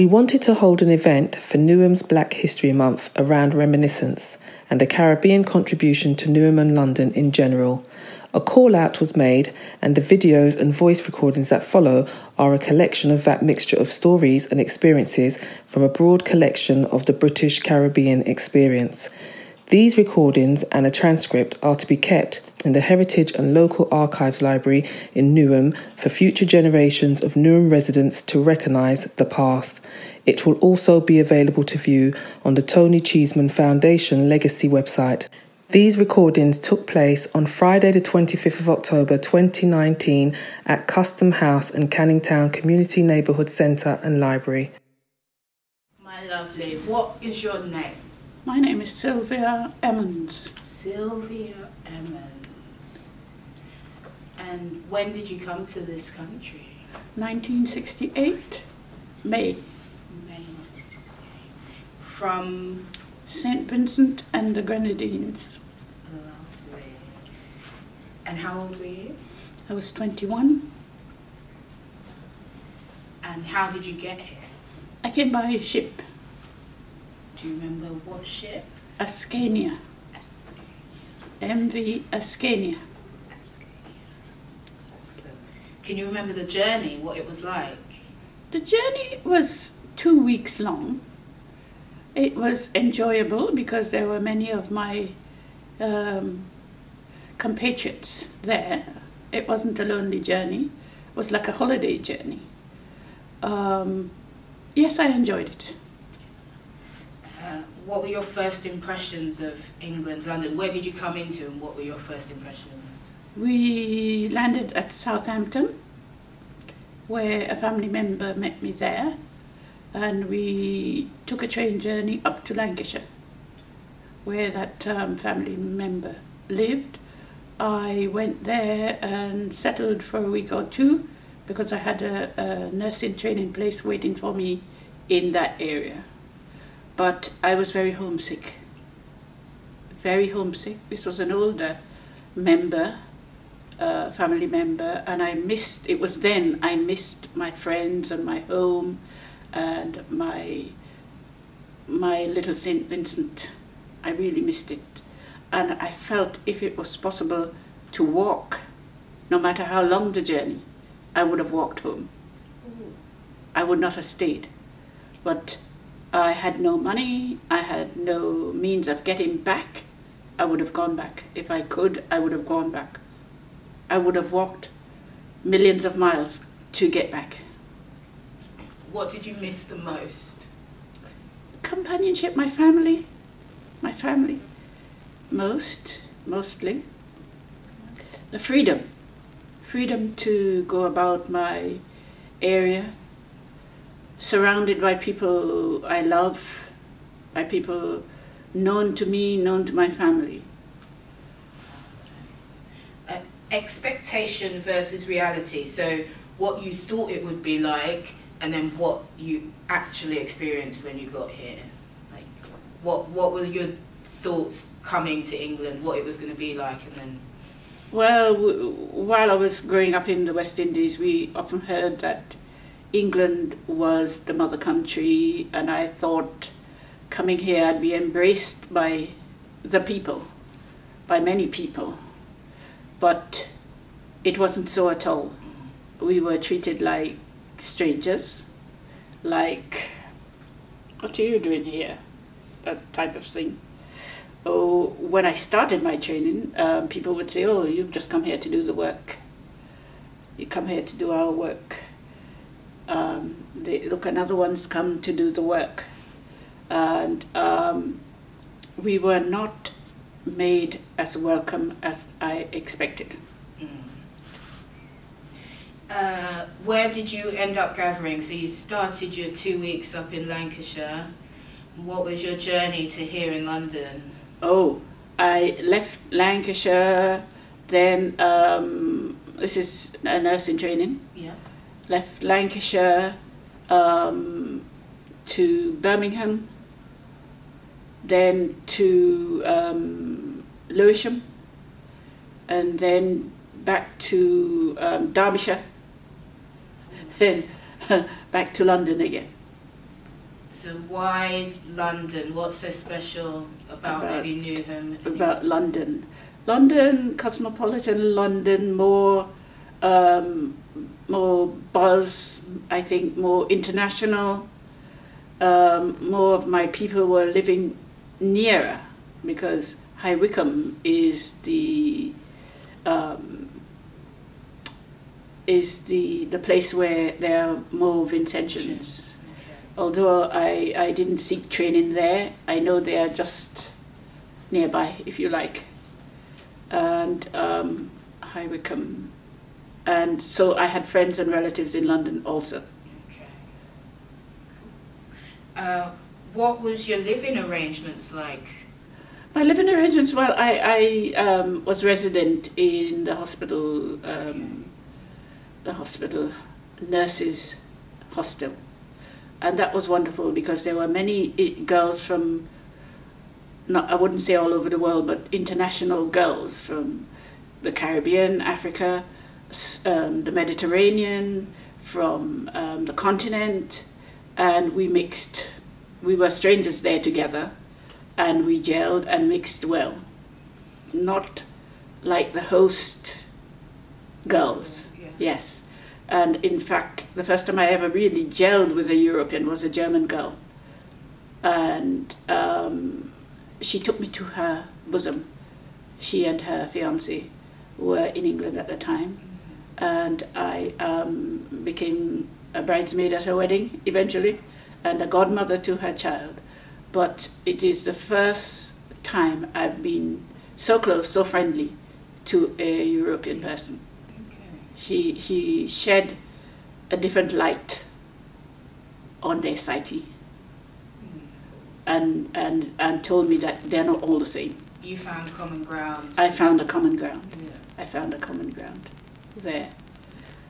We wanted to hold an event for Newham's Black History Month around Reminiscence and a Caribbean contribution to Newham and London in general. A call-out was made, and the videos and voice recordings that follow are a collection of that mixture of stories and experiences from a broad collection of the British Caribbean experience. These recordings and a transcript are to be kept in the Heritage and Local Archives Library in Newham for future generations of Newham residents to recognise the past. It will also be available to view on the Tony Cheeseman Foundation Legacy website. These recordings took place on Friday the 25th of October 2019 at Custom House and Canning Town Community Neighbourhood Centre and Library. My lovely, what is your name? My name is Sylvia Emmons. Sylvia Emmons. And when did you come to this country? 1968, May. May 1968. From? St. Vincent and the Grenadines. Lovely. And how old were you? I was 21. And how did you get here? I came by ship. Do you remember what ship? Ascania. MV Ascania. Awesome. Can you remember the journey, what it was like? The journey was 2 weeks long. It was enjoyable because there were many of my compatriots there. It wasn't a lonely journey. It was like a holiday journey. Yes, I enjoyed it. What were your first impressions of England, London? Where did you come into and what were your first impressions? We landed at Southampton, where a family member met me there. And we took a train journey up to Lancashire, where that family member lived. I went there and settled for a week or two because I had a nursing training place waiting for me in that area. But I was very homesick, very homesick. This was an older member, family member, and I missed my friends and my home, and my little St. Vincent. I really missed it. And I felt if it was possible to walk, no matter how long the journey, I would have walked home. I would not have stayed. But I had no money, I had no means of getting back. I would have gone back. If I could, I would have gone back. I would have walked millions of miles to get back. What did you miss the most? Companionship, my family, mostly. The freedom to go about my area, surrounded by people I love, by people known to me, known to my family. Expectation versus reality, so what you thought it would be like, and then what you actually experienced when you got here. Like, what were your thoughts coming to England, what it was going to be like, and then? Well, while I was growing up in the West Indies, we often heard that England was the mother country, and I thought coming here I'd be embraced by the people, by many people. But it wasn't so at all. We were treated like strangers, like, what are you doing here? That type of thing. Oh, when I started my training, people would say, oh, you've just come here to do the work. You come here to do our work. Look, another one's come to do the work. And we were not made as welcome as I expected. Where did you end up gathering? So you started your 2 weeks up in Lancashire. What was your journey to here in London? Oh, I left Lancashire, then this is a nursing training. Yeah. Left Lancashire to Birmingham, then to Lewisham, and then back to Derbyshire, then back to London again. So why London? What's so special about maybe Newham? About London. London, cosmopolitan London, more buzz, I think, more international. More of my people were living nearer, because High Wycombe is the place where there are more Vincentians. Okay. Although I didn't seek training there, I know they are just nearby, if you like. And High Wycombe. And so I had friends and relatives in London also. Okay. Cool. What was your living arrangements like? My living arrangements, well, I was resident in the hospital, the hospital nurses' hostel. And that was wonderful, because there were many girls from, I wouldn't say all over the world, but international girls from the Caribbean, Africa, the Mediterranean, from the continent, and we mixed. We were strangers there together, and we gelled and mixed well. Not like the host girls, yeah. Yes. And in fact, the first time I ever really gelled with a European was a German girl. And she took me to her bosom. She and her fiancé were in England at the time. And I became a bridesmaid at her wedding eventually, and a godmother to her child. But it is the first time I've been so close, so friendly to a European person. Okay. He shed a different light on their psyche, and told me that they're not all the same. You found common ground. I found a common ground. Yeah. I found a common ground there.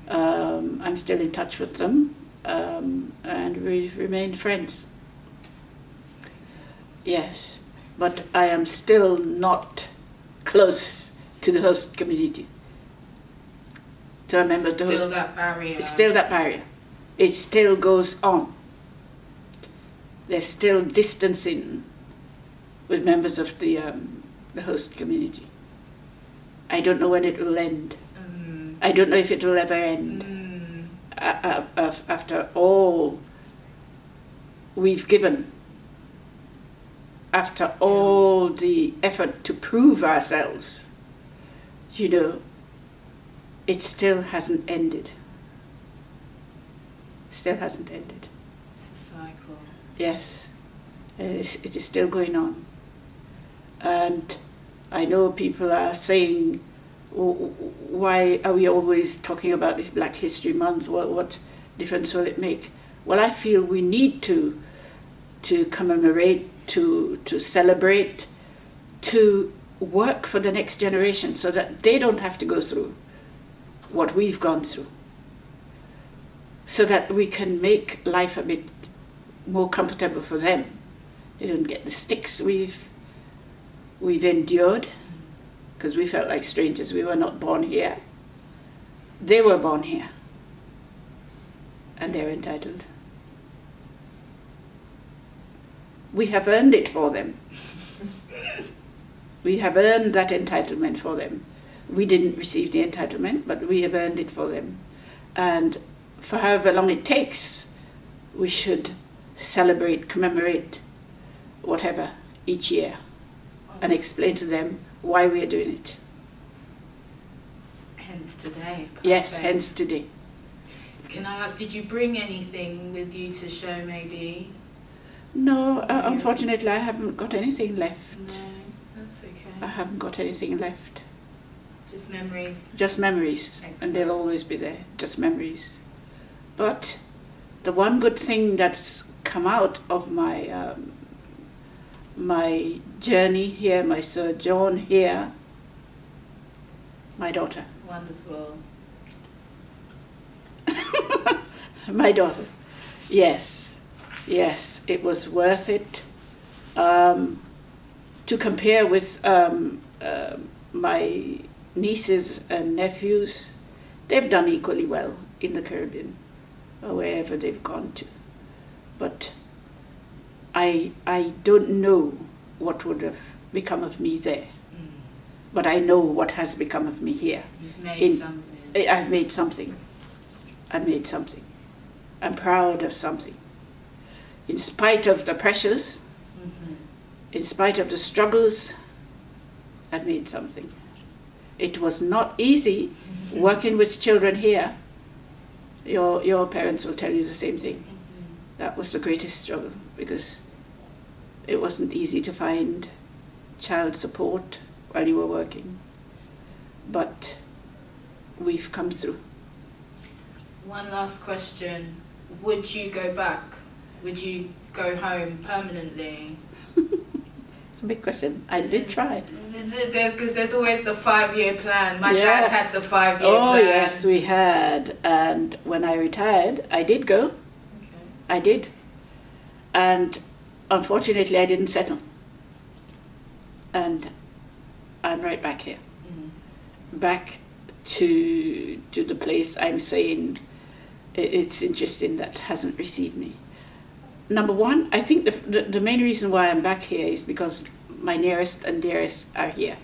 I'm still in touch with them, and we've remained friends. Yes, but I am still not close to the host community. To remember the host. Still that barrier. Still that barrier. It still goes on. There's still distancing with members of the host community. I don't know when it will end. I don't know if it will ever end. After all we've given, after all the effort to prove ourselves, you know, it still hasn't ended. Still hasn't ended. It's a cycle. Yes, it is still going on. And I know people are saying, why are we always talking about this Black History Month? What difference will it make? Well, I feel we need to commemorate, to celebrate, to work for the next generation so that they don't have to go through what we've gone through, so that we can make life a bit more comfortable for them. They don't get the sticks we've endured, because we felt like strangers. We were not born here. They were born here, and they're entitled. We have earned it for them. We have earned that entitlement for them. We didn't receive the entitlement, but we have earned it for them. And for however long it takes, we should celebrate, commemorate, whatever, each year, and explain to them why we are doing it. Hence today. Perfect. Yes, hence today. Can I ask, did you bring anything with you to show maybe? No, unfortunately I haven't got anything left. No, that's okay. I haven't got anything left. Just memories? Just memories. Excellent. And they'll always be there, just memories. But the one good thing that's come out of my my journey here, my sojourn here, my daughter. Wonderful. My daughter. Yes, yes, it was worth it. To compare with my nieces and nephews, they've done equally well in the Caribbean or wherever they've gone to. But I don't know what would have become of me there. But I know what has become of me here. You've made something. I've made something. I made something. I'm proud of something. In spite of the pressures, in spite of the struggles, I've made something. It was not easy working with children here. Your parents will tell you the same thing. That was the greatest struggle, because it wasn't easy to find child support while you were working. But we've come through. One last question. Would you go back? Would you go home permanently? It's a big question. I did try. Because there's always the 5-year plan. My dad had the 5-year plan. Oh yes, we had. And when I retired, I did go. Okay. I did. And unfortunately, I didn't settle. And I'm right back here. Back to the place I'm saying it's interesting that hasn't received me. Number one, I think the main reason why I'm back here is because my nearest and dearest are here.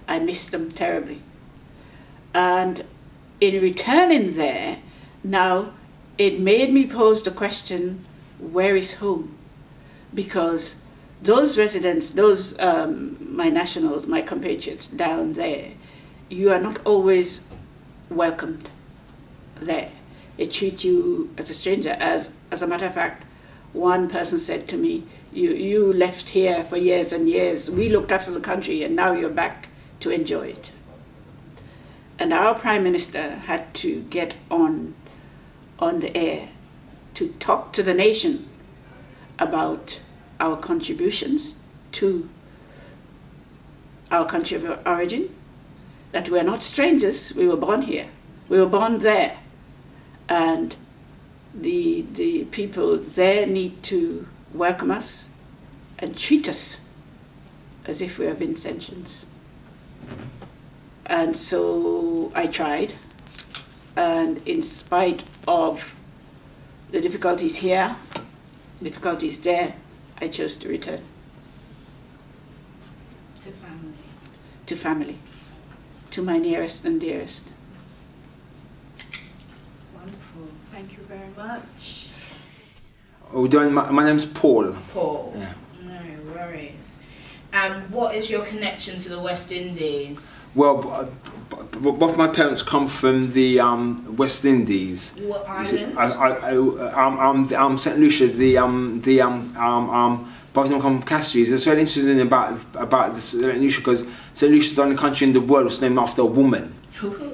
I miss them terribly. And in returning there, now it made me pose the question, where is home? Because those residents, those my nationals, my compatriots down there, you are not always welcomed there. It treats you as a stranger. As a matter of fact, one person said to me, you left here for years and years. We looked after the country and now you're back to enjoy it. And our Prime Minister had to get on the air to talk to the nation about our contributions to our country of origin, that we're not strangers, we were born here, we were born there. And the people there need to welcome us and treat us as if we are Vincentians. And so I tried, and in spite of the difficulties here, difficulties there, I chose to return. To family. To family. To my nearest and dearest. Wonderful. Thank you very much. My name's Paul. Paul. Yeah. No worries. And what is your connection to the West Indies? Well, both my parents come from the West Indies. What island? I'm St. Lucia. Both of them come from Castries. It's very interesting about St. Lucia, because St. Lucia is the only country in the world that's named after a woman.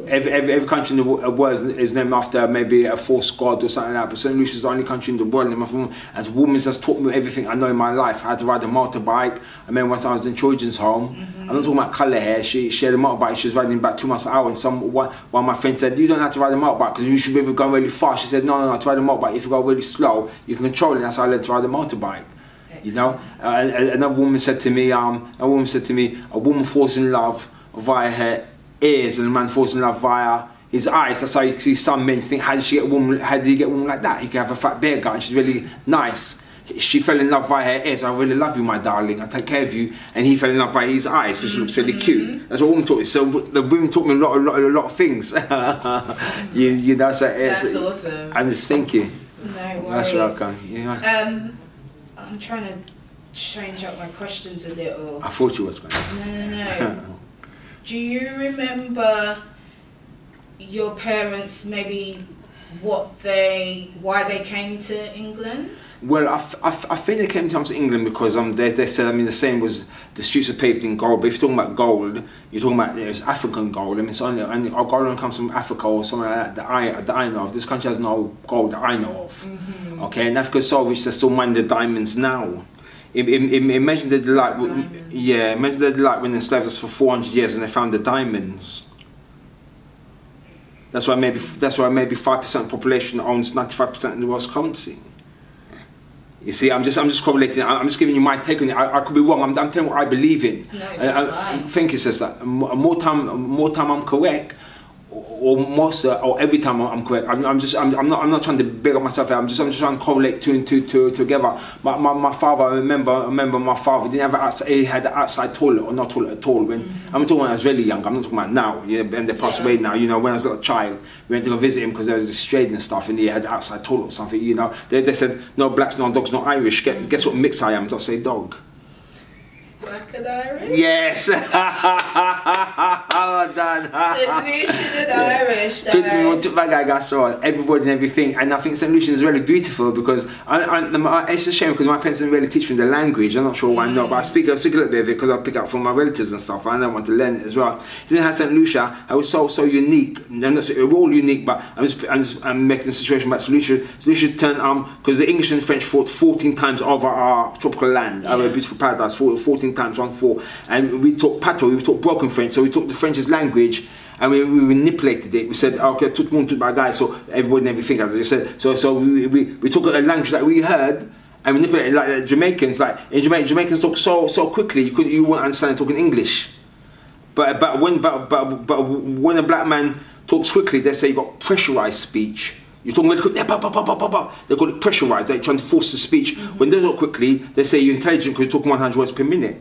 Every country in the world is named after maybe a false god or something like that, but St. Lucia is the only country in the world named after a woman. As a woman has taught me everything I know in my life. How to ride a motorbike. I remember once I was in children's home. I'm not talking about colour hair. She had a motorbike. She was riding about 2 miles per hour, and one of my friends said, "You don't have to ride a motorbike because you should be able to go really fast." She said, "No, to ride a motorbike, if you go really slow, you can control it." And that's how I learned to ride a motorbike. You know, another woman said to me, a woman falls in love via her ears and a man falls in love via his eyes. That's how you see some men think, how did he get a woman like that? He can have a fat bear guy and she's really nice. She fell in love via her ears. "I really love you, my darling. I take care of you." And he fell in love via his eyes because she looks really cute. That's what women taught me. So the women taught me a lot of things. you know, so that's awesome. I'm just thinking. No worries. That's welcome. Yeah. I'm trying to change up my questions a little. I thought you was going. No. Do you remember your parents, maybe why they came to England? Well, I think they came to England because they said, I mean, the same was the streets are paved in gold. But if you're talking about gold, you're talking about it's African gold. I mean, it's only our gold only comes from Africa or somewhere like that that I know of. This country has no gold that I know of. Okay, and Africa's so rich, they're still mining the diamonds now. Imagine the delight. Yeah, imagine the delight when they enslaved us for 400 years and they found the diamonds. That's why maybe 5% of the population owns 95% of the world's currency. You see, I'm just correlating. I'm just giving you my take on it. I could be wrong. I'm telling you what I believe in. No, that's fine. Thank you, sister. More time I'm correct, or most or every time I'm correct. I'm not trying to big up myself. I'm just trying to correlate two and two together. My father, I remember my father didn't have an outside. He had an outside toilet or not toilet at all. When I'm talking when I was really young. I'm not talking about now. Yeah, and they passed away now. You know, when I was a little child, we went to go visit him because there was this trade and stuff, and he had an outside toilet or something. You know, they said no blacks, no dogs, no Irish. Guess what mix I am? Don't say dog. Black and Irish? Yes. Well done. St. Lucian and Irish. Took my guy, I saw everybody and everything, and I think St. Lucian is really beautiful because it's a shame because my parents didn't really teach me the language. I'm not sure why not, but I speak a little bit of it because I pick up from my relatives and stuff. And I want to learn it as well. Seeing how St. Lucia, I was so unique. We're all unique, but I'm making the situation about St. Lucia. St. Lucia turned because the English and French fought 14 times over our tropical land, our beautiful paradise, 14 times 1-4, and we talk patois, we talk broken French, so we talk the French's language, and we manipulated it. We said, okay, tout le monde, tout bagaille, so everybody and everything, as I said. So we talk a language that we heard and manipulated, like Jamaicans. Like in Jamaica, Jamaicans talk so quickly you wouldn't understand talking English. But when a black man talks quickly, they say you got pressurized speech. You're talking really quickly, they call it pressurized. They're trying to force the speech. When they talk quickly, they say you're intelligent because you're talking 100 words per minute.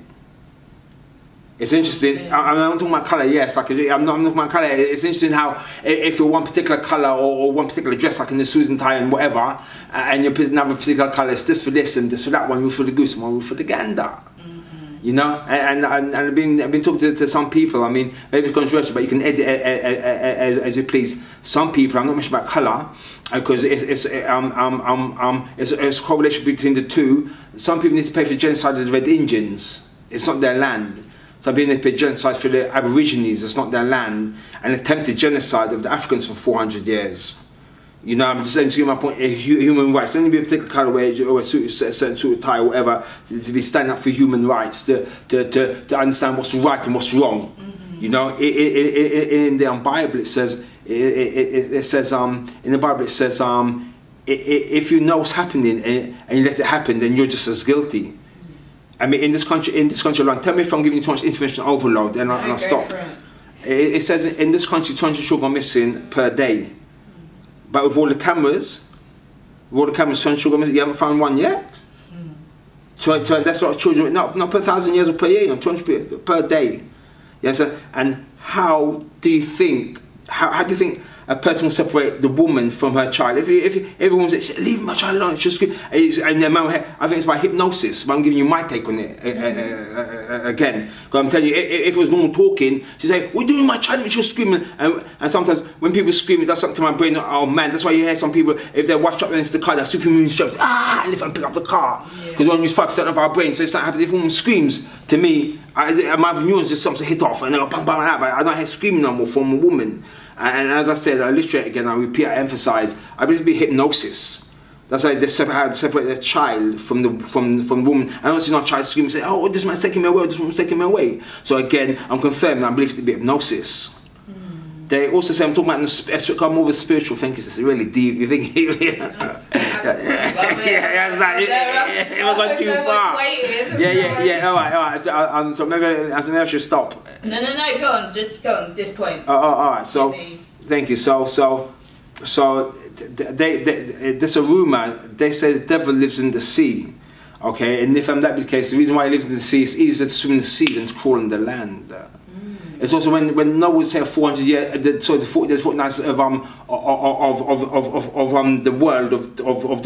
It's interesting. I'm not talking about colour, yes. Like I'm not talking about colour. It's interesting how if you're one particular colour or one particular dress, like in the suit and tie and whatever, and you're another particular colour, it's this for this and this for that. One rule for the goose, one rule for the gander. You know, and I've been talking to some people. I mean, maybe it's controversial, but you can edit as you please. Some people, I'm not mentioning about colour, because it's a correlation between the two. Some people need to pay for the genocide of the Red Indians. It's not their land. Some people need to pay genocide for the Aborigines. It's not their land. And attempted genocide of the Africans for 400 years. You know, I'm just saying to get my point, human rights. Don't be a particular colour or a certain suit or tie or whatever, to be standing up for human rights, to understand what's right and what's wrong. You know, in the Bible it says, in the Bible it says, if you know what's happening and you let it happen, then you're just as guilty. I mean, in this country alone, tell me if I'm giving you too much information overload, and I'll stop. It says in this country 200 children are missing per day. But with all the cameras, 200 children, you haven't found one yet? So that's a lot of children, not per 1,000 years or per year, 200 per day. You understand? And how do you think a person will separate the woman from her child? If everyone says, leave my child alone, it's just good. And I think it's by hypnosis, but I'm giving you my take on it again. Because I'm telling you, if it was normal talking, she'd say, we're doing my child, and she's screaming. And sometimes when people scream, it does something to my brain. Oh man, that's why you hear some people, if their wife dropped into the car, they're supermoon strength, and lift and pick up the car. Because we only use 5% of our brain. So if something happens, if a woman screams, to me, my neurons just something hit off, and they'll bang, bang, like that, but I don't hear screaming no more from a woman. And as I said, I illustrate again, I repeat, I emphasize, I believe it to be hypnosis. That's how they separate their child from the woman. And also not child screaming and say, oh, this man's taking me away, this woman's taking me away. So again, I'm confirming, I believe it to be hypnosis. They also say, I'm talking about I'm more of a spiritual thinker, it's really deep. You think, it's like, we're going too far. Yeah, all right. So maybe I should stop. No, go on, just go on, this point. All right, so, thank you. So there's a rumour, they say the devil lives in the sea. Okay, and if that be the case, the reason why he lives in the sea is easier to swim in the sea than to crawl on the land. It's also when Noah was here 400 years. So there's 49 of the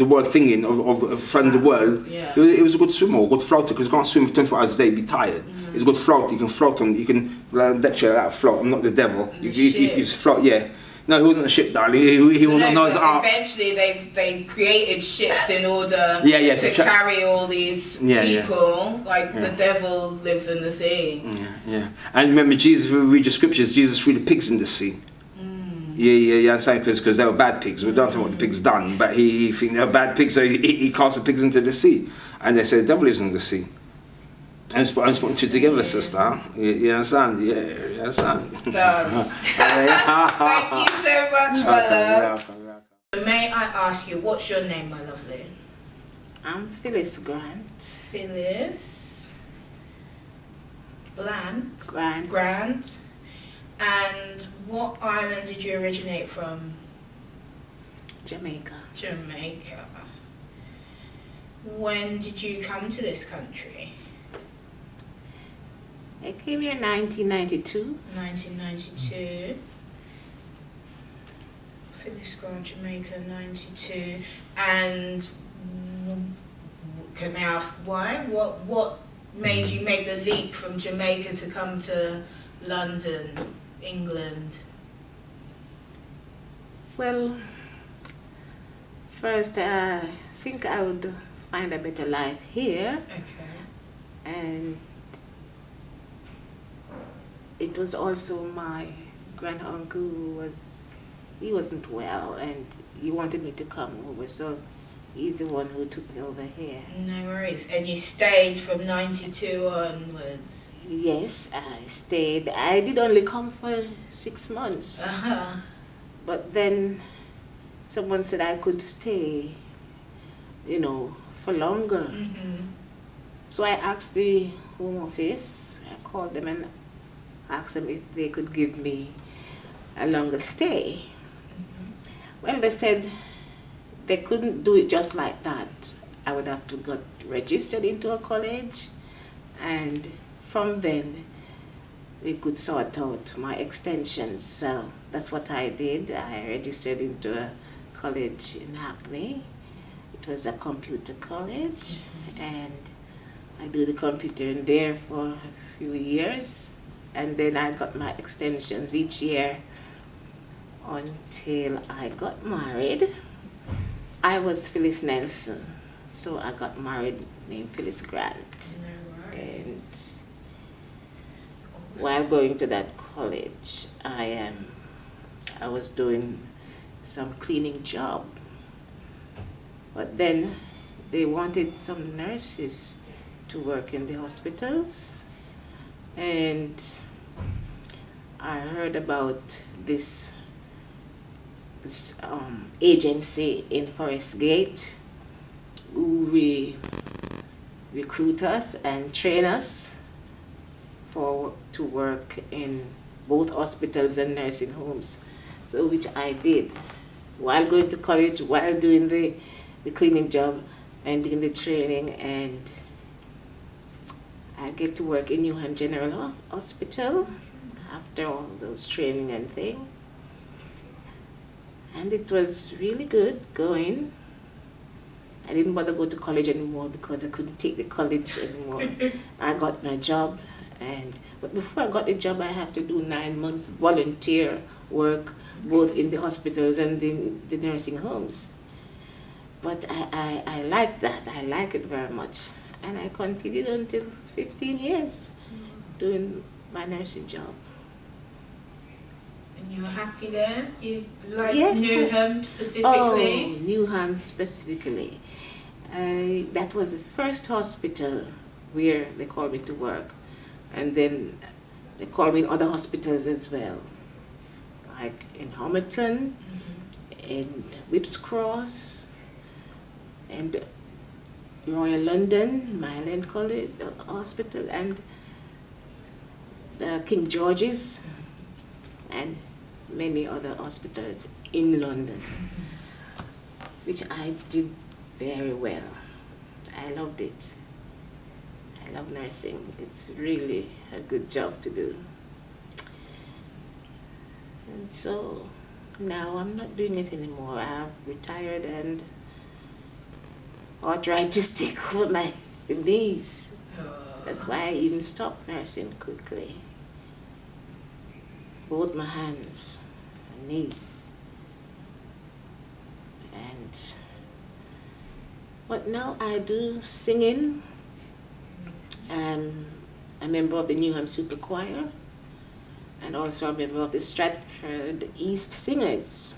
world thinking of the world. Yeah. It was a good swimmer, a good floater, because you can't swim for 24 hours a day, be tired. It's a good floater. You can float on. You can lecture that float. I'm not the devil. You just float. Yeah. No, he wasn't a ship, darling. He will not know his art. Eventually, they created ships in order to carry all these people. Like the devil lives in the sea. Yeah. And remember, Jesus. If we read the scriptures, Jesus threw the pigs in the sea. Yeah. I'm saying because they were bad pigs. We don't know what the pigs done, but he think they were bad pigs, so he cast the pigs into the sea. And they said the devil lives in the sea. I'm just putting two together, sister. You understand? Yeah, you understand? Done. Thank you so much, my love. May I ask you, what's your name, my lovely? I'm Phyllis Grant. Phyllis Grant. And what island did you originate from? Jamaica. Jamaica. When did you come to this country? I came here in 1992. 1992. Phyllis Grant, Jamaica, 92. And can I ask why? What made you make the leap from Jamaica to come to London, England? Well, first I think I would find a better life here. Okay. And it was also my grand-uncle who he wasn't well and he wanted me to come over, so he's the one who took me over here. No worries. And you stayed from 92 onwards? Yes, I stayed. I did only come for 6 months. Uh-huh. But then someone said I could stay, you know, for longer. Mm-hmm. So I asked the Home Office, I called them and asked them if they could give me a longer stay. Mm-hmm. Well, they said they couldn't do it just like that. I would have to get registered into a college, and from then we could sort out my extensions. So that's what I did. I registered into a college in Hackney. It was a computer college, and I did the computer in there for a few years, and then I got my extensions each year until I got married. I was Phyllis Nelson, so I got married named Phyllis Grant. No worries. And Awesome. while going to that college, I was doing some cleaning job. But then they wanted some nurses to work in the hospitals, and I heard about this agency in Forest Gate who recruit us and train us to work in both hospitals and nursing homes. So which I did while going to college, while doing the cleaning job and doing the training, and I get to work in Newham General Hospital after all those training and thing. And it was really good going. I didn't bother go to college anymore because I couldn't take the college anymore. I got my job, but before I got the job, I have to do 9 months volunteer work, both in the hospitals and the nursing homes. But I like that. I like it very much. And I continued until 15 years doing my nursing job. And you were happy there? You liked Yes, Newham specifically? Oh, Newham specifically. That was the first hospital where they called me to work. And then they called me in other hospitals as well, like in Homerton, in Whipps Cross, and Royal London, Myland College Hospital, and the King George's, and many other hospitals in London, which I did very well. I loved it. I love nursing. It's really a good job to do. And so now I'm not doing it anymore. I've retired and arthritis take over my knees. That's why I even stopped nursing quickly. Both my hands and knees. But now I do singing. I'm a member of the Newham Super Choir, and also a member of the Stratford East Singers.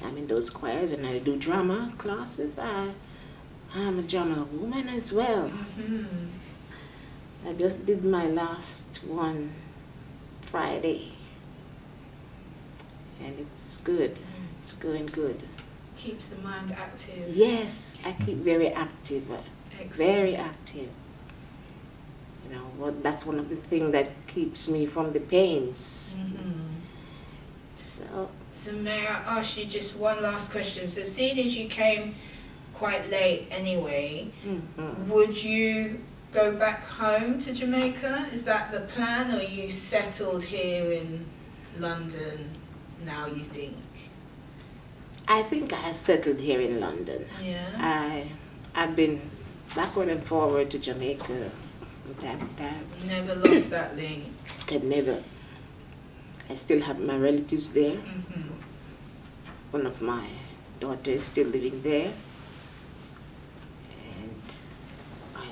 I'm in those choirs, and I do drama classes. I'm a drama woman as well. I just did my last one Friday, and it's good. It's going good. Keeps the mind active. Yes, I keep very active. Excellent. Very active. that's one of the things that keeps me from the pains. So may I ask you just one last question? So seeing as you came quite late anyway, would you go back home to Jamaica? Is that the plan, or you settled here in London now, you think? I think I have settled here in London. Yeah. I've been backward and forward to Jamaica from time to time. Never lost that link? Could never. I still have my relatives there. One of my daughters is still living there. And I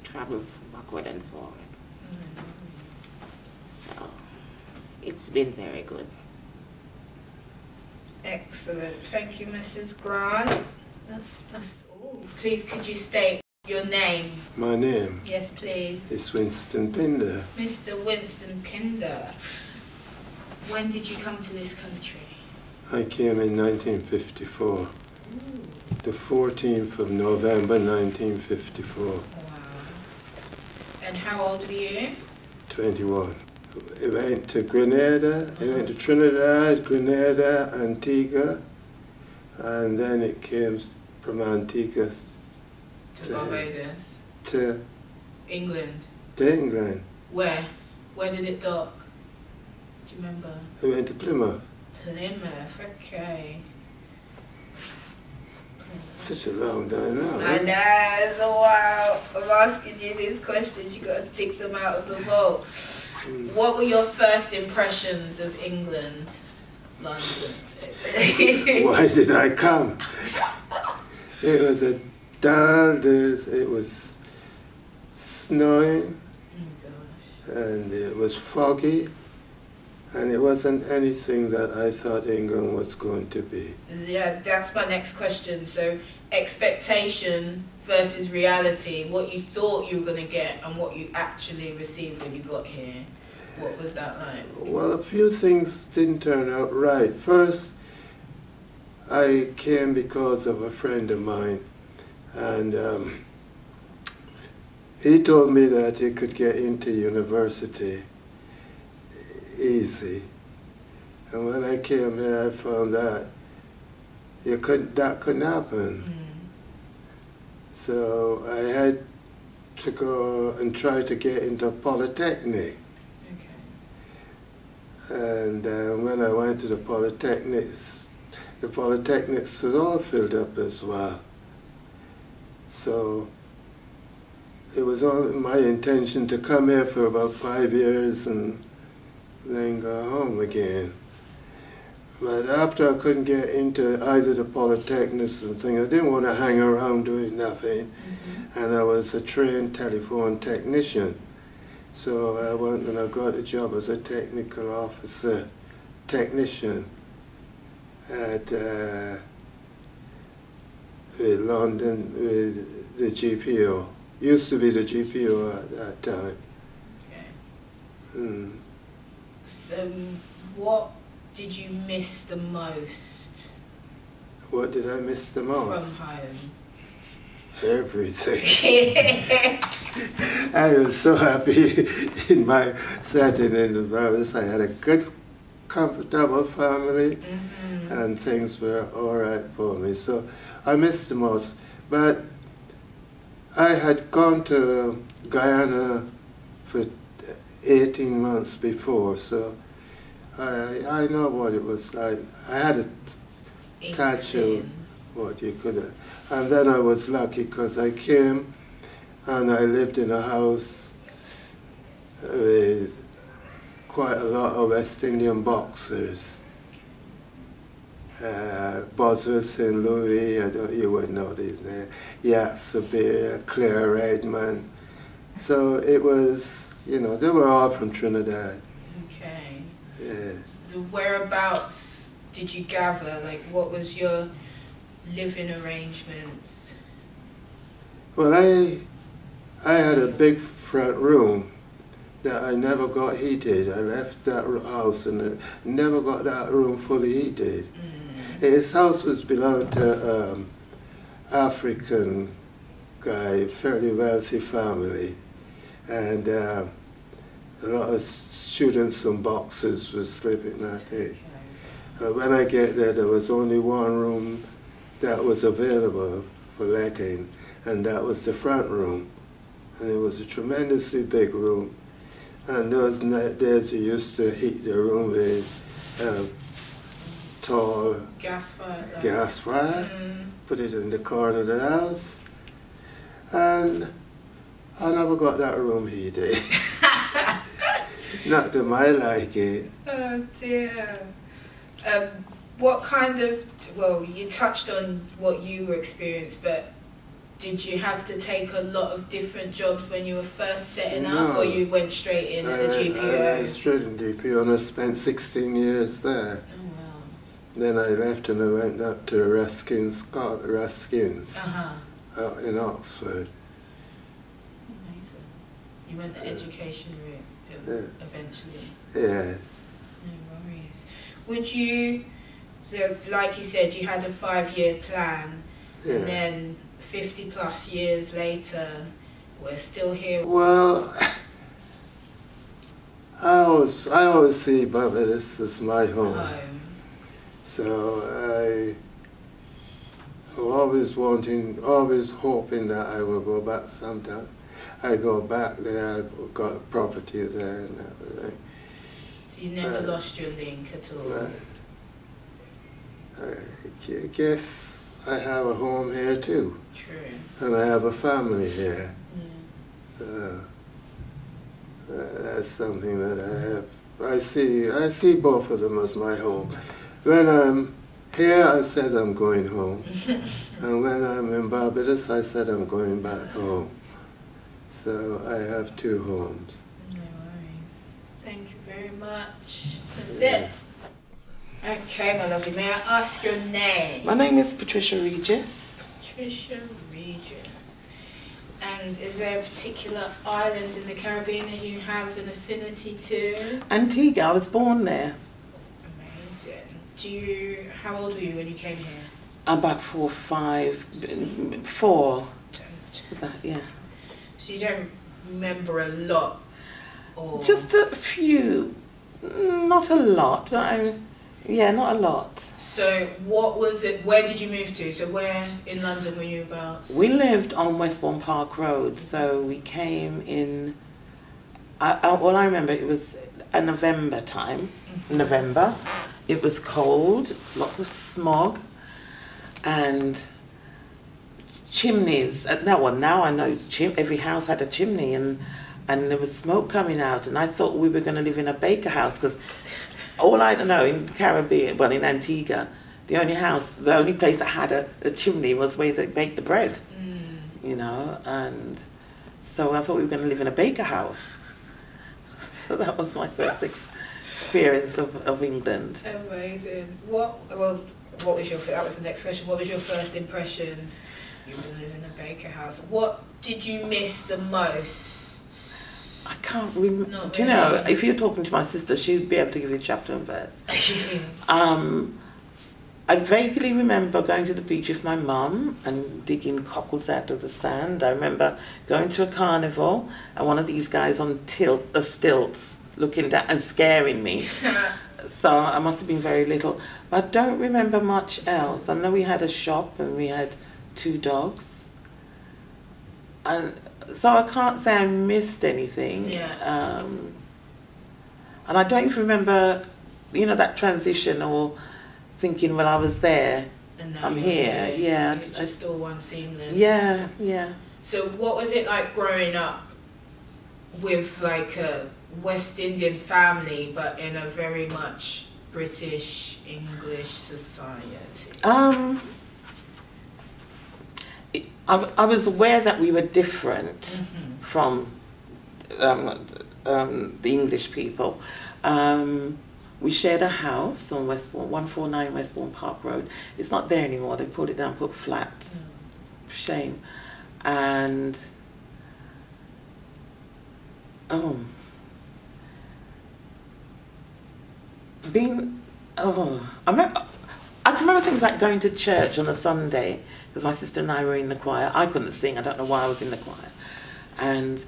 travel backward and forward. So it's been very good. Excellent. Thank you, Mrs. Grant. That's all. Please, could you state your name? My name? Yes, please. It's Winston Pinder. Mr. Winston Pinder. When did you come to this country? I came in 1954. The 14th of November 1954. Wow. And how old were you? 21. It went to Grenada, it went to Trinidad, Grenada, Antigua, and then it came from Antigua To Barbados? to England? to England. Where? Where did it dock? Do you remember? It went to Plymouth. Plymouth, okay. Such a long time now. I know, it's a while. I'm asking you these questions, you got to tick them out of the vault. What were your first impressions of England, London? Why did I come? It was a dull day, it was snowing, and it was foggy, and it wasn't anything that I thought England was going to be. Yeah, that's my next question. So, expectation versus reality, what you thought you were going to get and what you actually received when you got here. What was that like? Well, a few things didn't turn out right. First, I came because of a friend of mine, and he told me that you could get into university easy. And when I came here, I found that that couldn't happen. So I had to go and try to get into Polytechnic. And when I went to the Polytechnics was all filled up as well. So it was all my intention to come here for about 5 years and then go home again. But after I couldn't get into either the Polytechnics and thing, I didn't want to hang around doing nothing. And I was a trained telephone technician. So I went and I got a job as a technical officer, technician at with London, with the GPO. Used to be the GPO at that time. Okay. So what did you miss the most? What did I miss the most? From home? Everything. I was so happy in my setting in the Barbados. I had a good, comfortable family, and things were all right for me. So I missed the most. But I had gone to Guyana for 18 months before, so I know what it was like. I had a touch of what you could have. And then I was lucky because I came and I lived in a house with quite a lot of West Indian boxers. Boswell St. Louis, you would know these names, Yat Sabir, Claire Redman. So it was, you know, they were all from Trinidad. Okay. Yeah. So whereabouts did you gather? Like, what was your living arrangements? Well, I had a big front room that I never got heated. I left that house and I never got that room fully heated. His house was belonged to African guy, fairly wealthy family, and a lot of students and boxers were sleeping that day. When I get there, there was only one room that was available for letting, and that was the front room. And it was a tremendously big room. And those days you used to heat the room with tall gas fire. Put it in the corner of the house. And I never got that room heated. Not to my liking. Oh dear. What kind of, well, you touched on what you experienced, but did you have to take a lot of different jobs when you were first setting up, or you went straight in at the GPO? I went straight in GPO, and I spent 16 years there. Oh wow. Then I left and I went up to Ruskins out in Oxford. Amazing. You went the education route eventually? Yeah. No worries. Would you, so like you said, you had a 5-year plan, and then 50 plus years later, we're still here. Well, I always see Barbados as my home. So I'm always hoping that I will go back sometime. I go back there, I've got property there and everything. So you never lost your link at all? I guess I have a home here too. True. And I have a family here. Yeah. So that's something that I have. I see both of them as my home. When I'm here, I said I'm going home. And when I'm in Barbados, I said I'm going back home. So I have 2 homes. No worries. Thank you very much. That's it. Okay, my lovely. May I ask your name? My name is Patricia Regis. Patricia Regis. And is there a particular island in the Caribbean that you have an affinity to? Antigua. I was born there. Amazing. How old were you when you came here? About 4. Was that, yeah. So you don't remember a lot? Or? Just a few. Not a lot. But not a lot. So what was it, where did you move to? So where in London were you about? We lived on Westbourne Park Road, so we came in, all I remember, it was a November time, November. It was cold, lots of smog, and chimneys. Now I know every house had a chimney, and there was smoke coming out, and I thought we were going to live in a baker house, because all I know in Caribbean, well in Antigua, the only place that had a chimney was where they baked the bread, you know, and so I thought we were going to live in a baker house. So that was my first experience of England. Amazing. What was your, that was the next question, what was your first impressions? You were living in a baker house. What did you miss the most? I can't remember. Really. Do you know, if you're talking to my sister, she'd be able to give you chapter and verse. I vaguely remember going to the beach with my mum and digging cockles out of the sand. I remember going to a carnival and one of these guys on stilts looking down and scaring me. So I must have been very little. But I don't remember much else. I know we had a shop and we had 2 dogs. And so I can't say I missed anything. Yeah. And I don't even remember, you know, that transition or thinking, well, I was there, And now I'm you're here. Yeah. It's just all one seamless. Yeah, yeah. So what was it like growing up with like a West Indian family, but in a very much British English society? I was aware that we were different from the English people. We shared a house on Westbourne, 149 Westbourne Park Road. It's not there anymore. They pulled it down, put flats. Shame. And I can remember things like going to church on a Sunday, because my sister and I were in the choir. I couldn't sing, I don't know why I was in the choir. And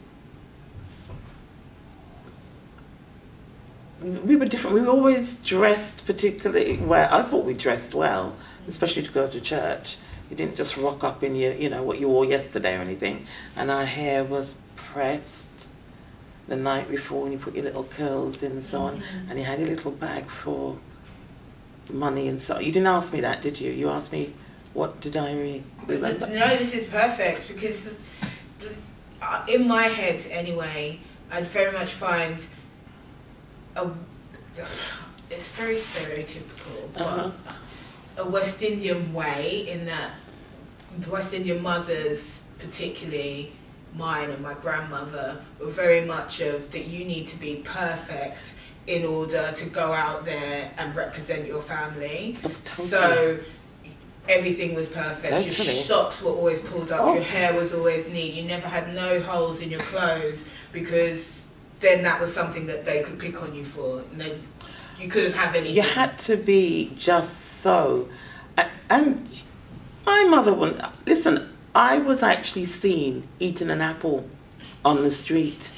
we were different. We were always dressed particularly well. I thought we dressed well, especially to go to church. You didn't just rock up in your, you know, what you wore yesterday or anything. And our hair was pressed the night before, and you put your little curls in and so on. And you had a little bag for money and so on. You didn't ask me that, did you? You asked me, what did I read? No, this is perfect, because in my head anyway, I'd very much find it's very stereotypical, but a West Indian way, in that West Indian mothers, particularly mine and my grandmother, were very much of that you need to be perfect in order to go out there and represent your family. Totally. So everything was perfect. Totally. Your socks were always pulled up, your hair was always neat, you never had no holes in your clothes, because then that was something that they could pick on you for. And you couldn't have anything. You had to be just so. And my mother wouldn't. Listen, I was actually seen eating an apple on the street,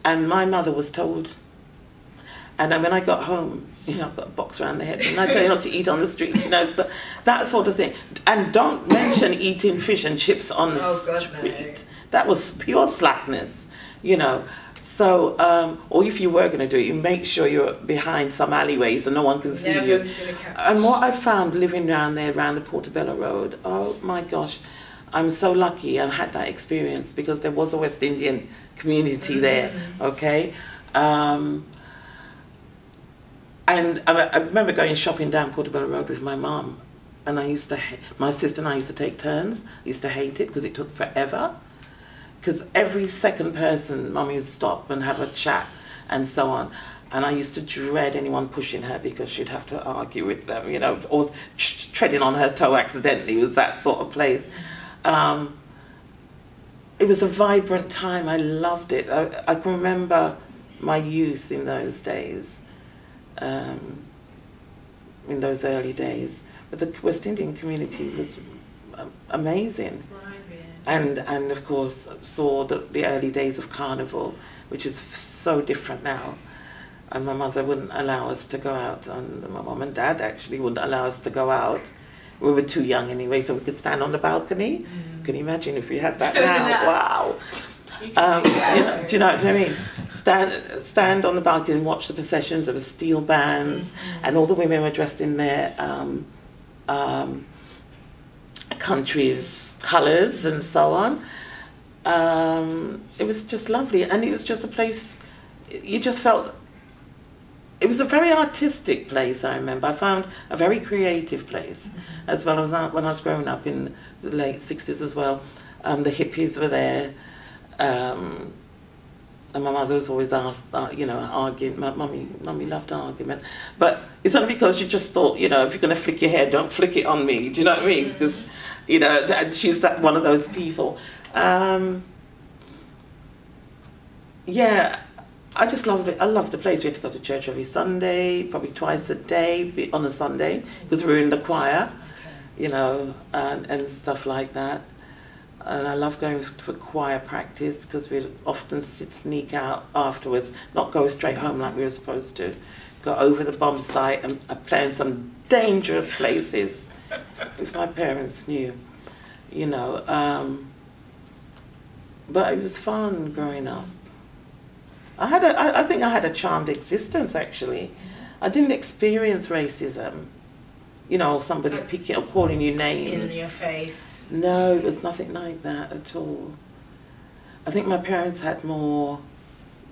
and my mother was told. And then when I got home, you know, I've got a box around the head, and I tell you not to eat on the street, you know, that sort of thing. And don't mention eating fish and chips on the street. God, no. That was pure slackness, you know. So, or if you were going to do it, you make sure you're behind some alleyways and no one can see you. And what I found living around there, around the Portobello Road, oh my gosh, I'm so lucky I had that experience, because there was a West Indian community there, okay? And I remember going shopping down Portobello Road with my mum, and my sister and I used to take turns. I used to hate it because it took forever. Because every second person, Mummy would stop and have a chat and so on. And I used to dread anyone pushing her, because she'd have to argue with them, you know, or treading on her toe accidentally. It was that sort of place. It was a vibrant time. I loved it. I can remember my youth in those days, in those early days. But the West Indian community was amazing. And of course saw the early days of carnival, which is so different now. And my mother wouldn't allow us to go out, and my mum and dad actually wouldn't allow us to go out. We were too young anyway, so we could stand on the balcony. Can you imagine if we had that now? Wow. You know, do you know what I mean? Stand on the balcony and watch the processions. There were steel bands, and all the women were dressed in their country's colours and so on. It was just lovely, and it was just a place, you just felt, it was a very artistic place, I remember. I found a very creative place, as well as when I was growing up in the late 60s as well. The hippies were there, and my mother was always asked, you know, arguing. Mummy loved argument, but it's only because you just thought, you know, if you're going to flick your hair, don't flick it on me. Do you know what I mean? Because, you know, she's one of those people. Yeah, I just loved it. I loved the place. We had to go to church every Sunday, probably twice a day on a Sunday, because we were in the choir, you know, and stuff like that. And I love going for choir practice, because we'd often sneak out afterwards, not go straight home like we were supposed to. Go over the bomb site and play in some dangerous places, if my parents knew, you know. But it was fun growing up. I think I had a charmed existence, actually. I didn't experience racism, you know, somebody picking or calling you names. In your face. No, it was nothing like that at all. I think my parents had more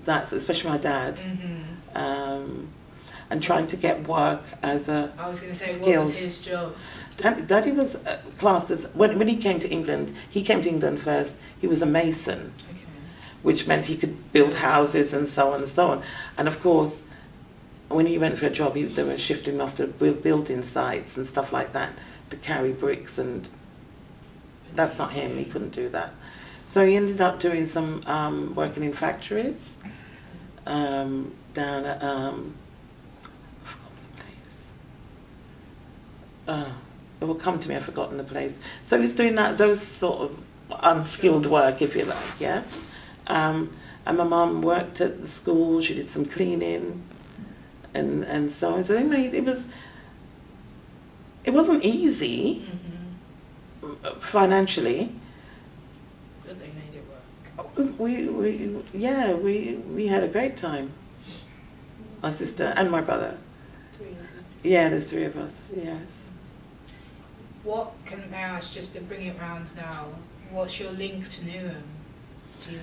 that, especially my dad, and trying to get work as a I was going to say, skilled. what was his job? Daddy was classed as, when he came to England first, he was a mason, which meant he could build houses and so on and so on. And of course, when he went for a job, they were shifting him off to building sites and stuff like that, to carry bricks, and that's not him, he couldn't do that. So he ended up doing some working in factories down at, I forgot the place. It will come to me, I've forgotten the place. So he's doing those sort of unskilled work, if you like, yeah? And my mum worked at the school, she did some cleaning, and so on. So they made it wasn't easy financially. But they made it work. We had a great time. My sister and my brother. 3 of them. Yeah, there's 3 of us. Yes. What can I ask, just to bring it round now? What's your link to Newham? Do you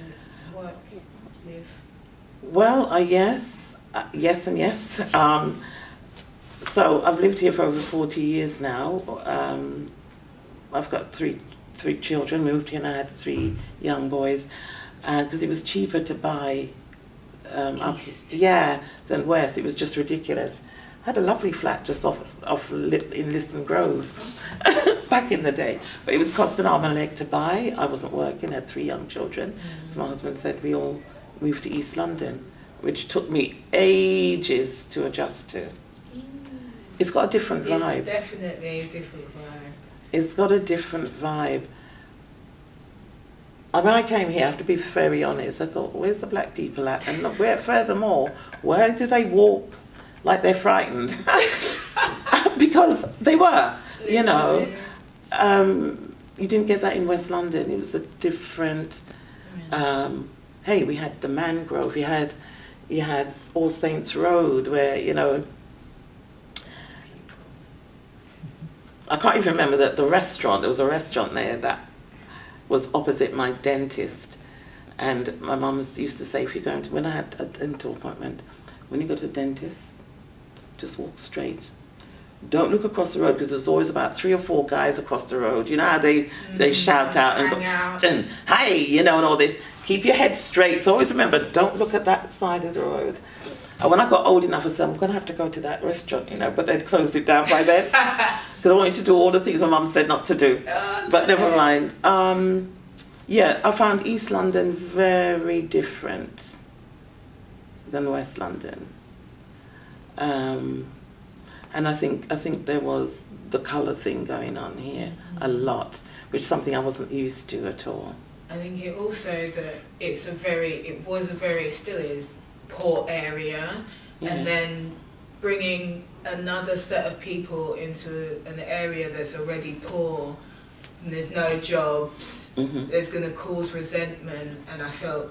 work with? Well, yes and yes. So I've lived here for over 40 years now. I've got three children. Moved here and I had 3 young boys, because it was cheaper to buy East. than west. It was just ridiculous. I had a lovely flat just in Liston Grove back in the day, but it would cost an arm and a leg to buy. I wasn't working, had 3 young children, so my husband said we all moved to East London, which took me ages to adjust to. It's got a different vibe. It's definitely a different vibe. It's got a different vibe. When I came here, I have to be very honest, I thought, where's the black people at? And furthermore, where do they walk like they're frightened? Because they were, you know. You didn't get that in West London. It was a different... hey, we had the Mangrove, you had All Saints Road, where, you know... I can't even remember that there was a restaurant there that was opposite my dentist, and my mum used to say, when I had a dental appointment, when you go to the dentist, just walk straight. Don't look across the road, because there's always about 3 or 4 guys across the road. You know how they shout out and go, and hey, you know, and all this. Keep your head straight. So always remember, don't look at that side of the road. And when I got old enough, I said, I'm going to have to go to that restaurant, you know, but they'd closed it down by then. Because I wanted to do all the things my mum said not to do. But never mind. Yeah, I found East London very different than West London. And I think there was the colour thing going on here a lot, which is something I wasn't used to at all. I think it also that it still is poor area, and then bringing another set of people into an area that's already poor and there's no jobs, there's going to cause resentment, and I feel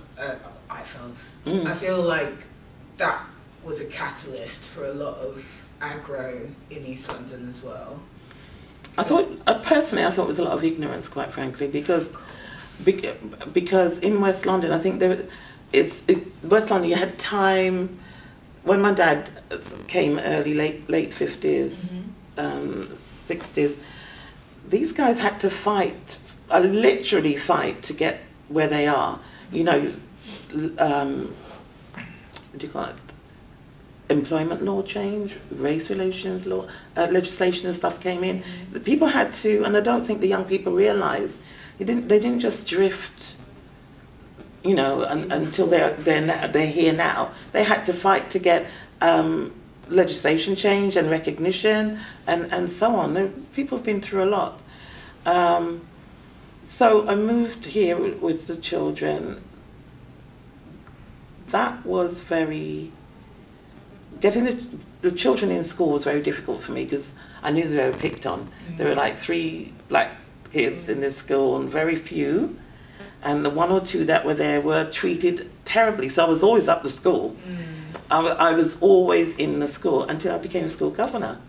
like that was a catalyst for a lot of aggro in East London as well. Personally, I thought it was a lot of ignorance, quite frankly, because in West London, I think West London, you had time. When my dad came late 50s, 60s, these guys had to fight, literally fight, to get where they are. You know, what do you call it? Employment law change, race relations law, legislation and stuff came in. The people had to, and I don't think the young people realised, they didn't just drift, you know, until they're here now. They had to fight to get legislation change and recognition and so on. People have been through a lot. So I moved here with the children. That was getting the children in school was very difficult for me, because I knew they were picked on. There were like 3 black kids in this school and very few. And the 1 or 2 that were there were treated terribly. So I was always up to school. I was always in the school until I became a school governor.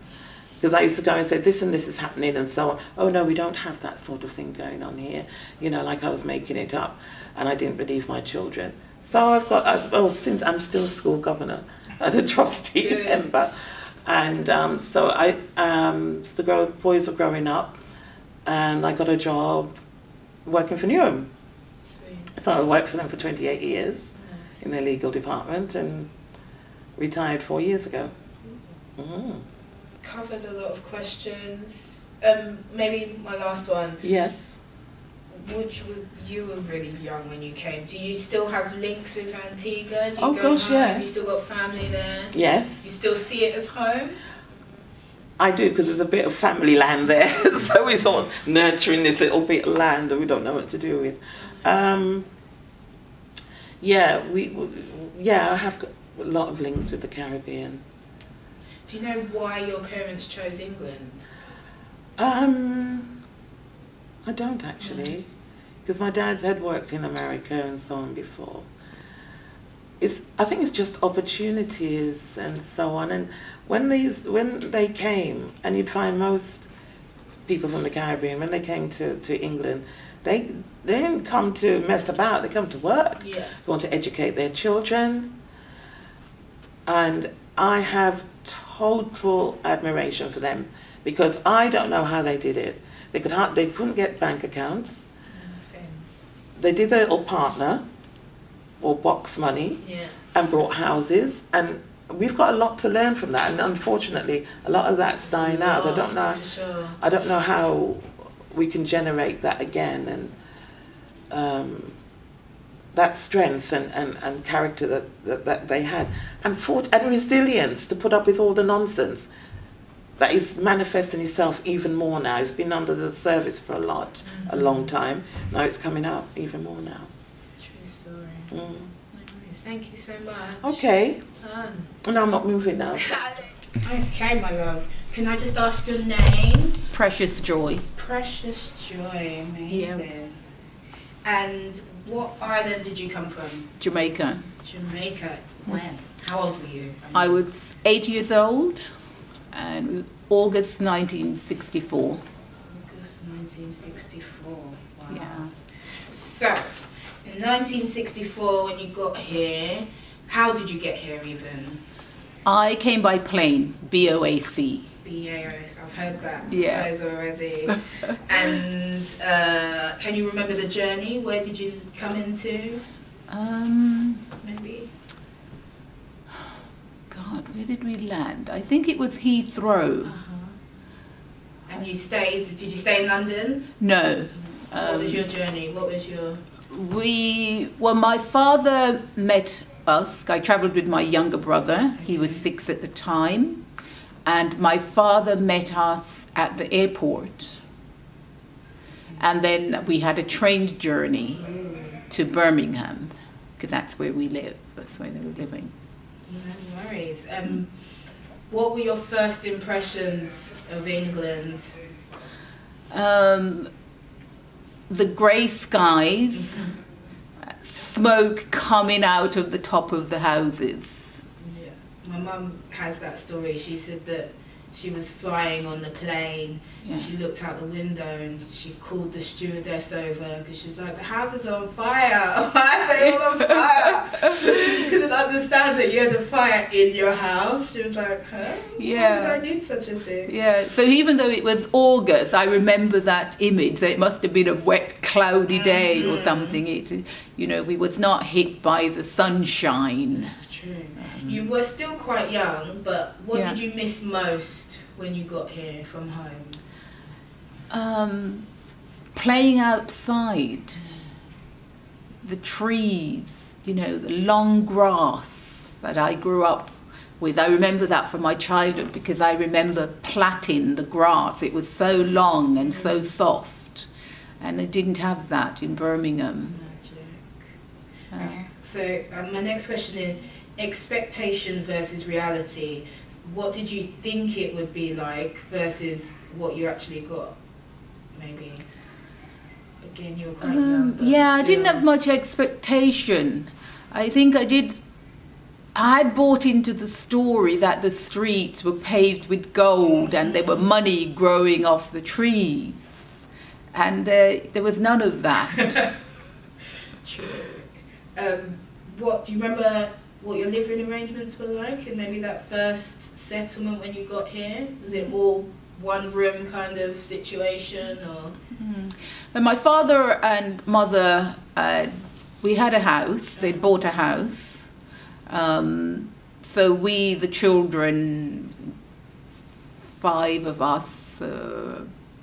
Because I used to go and say, this and this is happening and so on. Oh no, we don't have that sort of thing going on here. You know, like I was making it up. And I didn't believe my children. So since I'm still a school governor and a trustee member. And so the boys were growing up, and I got a job working for Newham. So I worked for them for 28 years in their legal department, and retired 4 years ago. Covered a lot of questions. Maybe my last one. Yes. You were really young when you came. Do you still have links with Antigua? Do you go home? yes. You still got family there? Yes. You still see it as home? I do, because there's a bit of family land there. So we're sort of nurturing this little bit of land that we don't know what to do with. I have got a lot of links with the Caribbean. Do you know why your parents chose England? I don't actually, because my dad had worked in America and so on before. I think it's just opportunities and so on. And when they came, and you'd find most people from the Caribbean, when they came to England, they didn't come to mess about, they come to work. Yeah. They want to educate their children. And I have total admiration for them, because I don't know how they did it. They couldn't get bank accounts. Okay. They did their little partner, or box money, and brought houses, and we've got a lot to learn from that. And unfortunately, a lot of that's dying out. I don't know. For sure. I don't know how we can generate that again, and that strength and character that they had, and resilience to put up with all the nonsense that is manifesting itself even more now. It's been under the surface for a long time. Now it's coming out even more now. True story. Mm. Nice. Thank you so much. Okay. No, I'm not moving now. Okay, my love. Can I just ask your name? Precious Joy. Precious Joy. Amazing. Yeah. And what island did you come from? Jamaica. Jamaica. When? How old were you? I was 8 years old, and it was August 1964. August 1964. Wow. Yeah. So, in 1964, when you got here, how did you get here even? I came by plane, BOAC. BAOS, I've heard that Yeah. phrase already. And can you remember the journey? Where did you come into? Maybe? God, where did we land? I think it was Heathrow. And you stayed, did you stay in London? No. What was your journey? What was your... Well, my father met us. I travelled with my younger brother. He was 6 at the time. And my father met us at the airport. And then we had a train journey to Birmingham, because that's where we live. That's where they were living. No worries. What were your first impressions of England? The grey skies, smoke coming out of the top of the houses. Yeah. My mum has that story. She said that she was flying on the plane and she looked out the window and she called the stewardess over because she was like, the house is on fire. Why are they all on fire? She couldn't understand that you had a fire in your house. She was like, huh? Yeah. Why would I need such a thing? Yeah, so even though it was August, I remember that image. That it must have been a wet, cloudy day or something. It, you know, we was not hit by the sunshine. That's true. You were still quite young, but what did you miss most when you got here from home? Playing outside, the trees, you know, the long grass that I grew up with. I remember that from my childhood because I remember plaiting the grass. It was so long and so soft, and I didn't have that in Birmingham. Magic. So my next question is expectation versus reality. What did you think it would be like versus what you actually got? Maybe. Again, you were quite young. But yeah, I still. didn't have much expectation. I think I had bought into the story that the streets were paved with gold and there were money growing off the trees. And there was none of that. True. What do you remember what your living arrangements were like and maybe that first settlement when you got here? Was it all one room kind of situation or? And my father and mother, we had a house, they'd bought a house. So we, the children, 5 of us,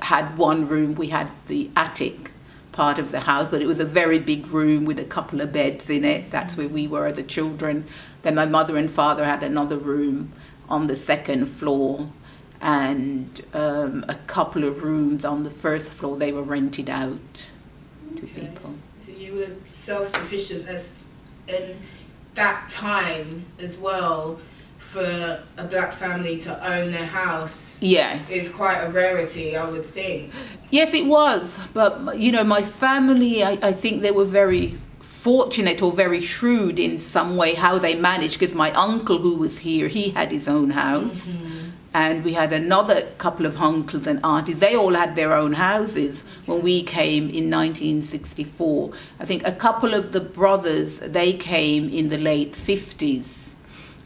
had one room. We had the attic part of the house, but it was a very big room with a couple of beds in it. That's where we were, the children. Then my mother and father had another room on the 2nd floor, and a couple of rooms on the 1st floor. They were rented out to people. So you were self-sufficient in that time as well. for a black family to own their house Yes. is quite a rarity, I would think. Yes, it was. But, you know, my family, I think they were very fortunate or very shrewd in some way how they managed, because my uncle who was here, he had his own house. And we had another couple of uncles and aunties. They all had their own houses when we came in 1964. I think a couple of the brothers, they came in the late 50s.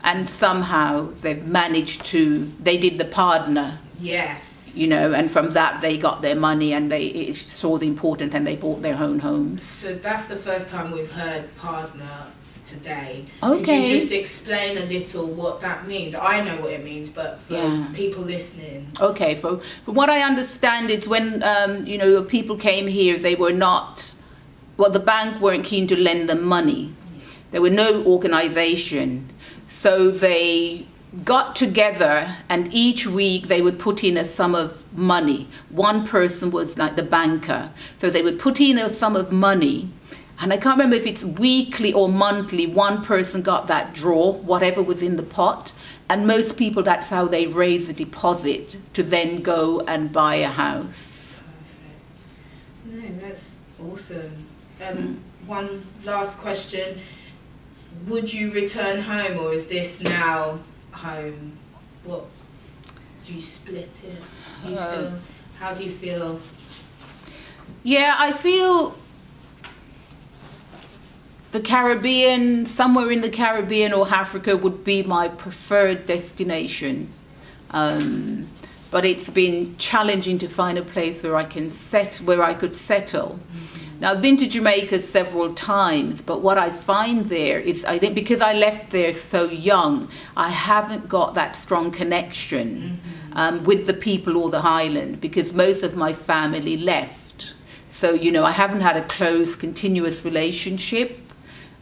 And somehow they've managed to, they did the partner. Yes. You know, and from that they got their money and they saw the importance and they bought their own homes. So that's the first time we've heard partner today. Okay. Could you just explain a little what that means? I know what it means, but for people listening. Okay, from what I understand is when, you know, people came here, they were not, well, the bank weren't keen to lend them money. There were no organization. So they got together and each week they would put in a sum of money. One person was like the banker. So they would put in a sum of money, and I can't remember if it's weekly or monthly, one person got that draw, whatever was in the pot. And most people, that's how they raise a deposit to then go and buy a house. Perfect. No, that's awesome. One last question. Would you return home, or is this now home? What do you split it? Do you still? How do you feel? Yeah, I feel the Caribbean, somewhere in the Caribbean or Africa, would be my preferred destination. But it's been challenging to find a place where I can where I could settle. Now, I've been to Jamaica several times, but what I find there is, I think because I left there so young, I haven't got that strong connection with the people or the island, because most of my family left. So, you know, I haven't had a close, continuous relationship.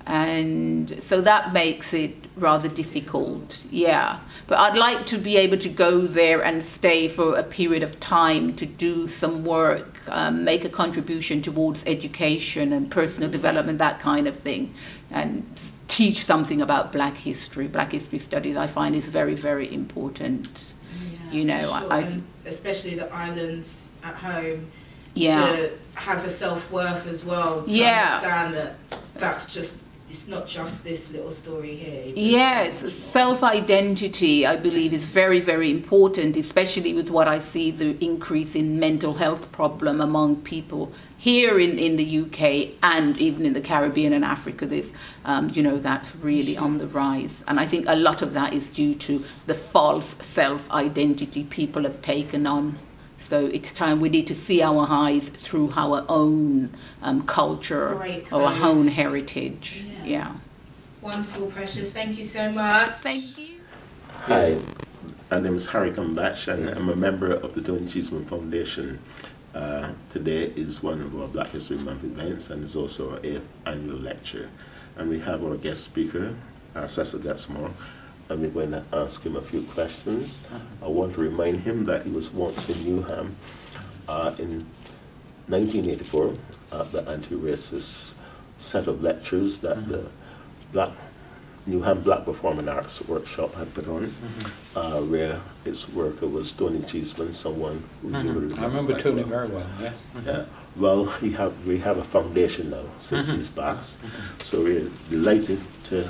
And so that makes it rather difficult, yeah. But I'd like to be able to go there and stay for a period of time to do some work, make a contribution towards education and personal development, that kind of thing, and teach something about Black history. Black history studies, I find, is very, very important. Yeah, you know, sure. And especially the islands at home, yeah, to have a self-worth as well, to understand that that's just, it's not just this little story here. Yes, self-identity, I believe, is very, very important, especially with what I see, the increase in mental health problem among people here in the UK and even in the Caribbean and Africa. There's, you know, that's really on the rise. And I think a lot of that is due to the false self-identity people have taken on. So it's time we need to see our eyes through our own culture or our own heritage. Yeah. Wonderful, Precious. Thank you so much. Thank you. Hi, my name is Harry Kumbach, and I'm a member of the Tony Cheeseman Foundation. Today is one of our Black History Month events, and it's also our 8th annual lecture. And we have our guest speaker, Cecil Gatsmore, and we're going to ask him a few questions. I want to remind him that he was once in Newham in 1984 at the anti-racist set of lectures that the Newham Black Performing Arts Workshop had put on, where its worker was Tony Cheeseman, someone who you would remember. I remember Tony very well, yes. Yeah. Well, we have a foundation now since he's passed, so we're delighted to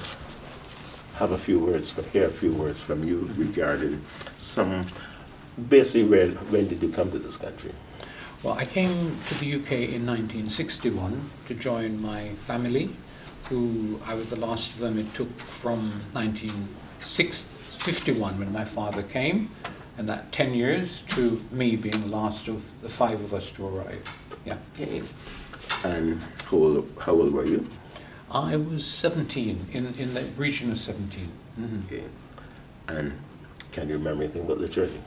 have a few words, hear a few words from you regarding some, basically, when did you come to this country? Well, I came to the UK in 1961 to join my family, who I was the last of them. It took from 1951 when my father came, and that 10 years to me being the last of the 5 of us to arrive. Yeah. Okay. And how old were you? I was 17, in the region of 17. Okay. And can you remember anything about the journey?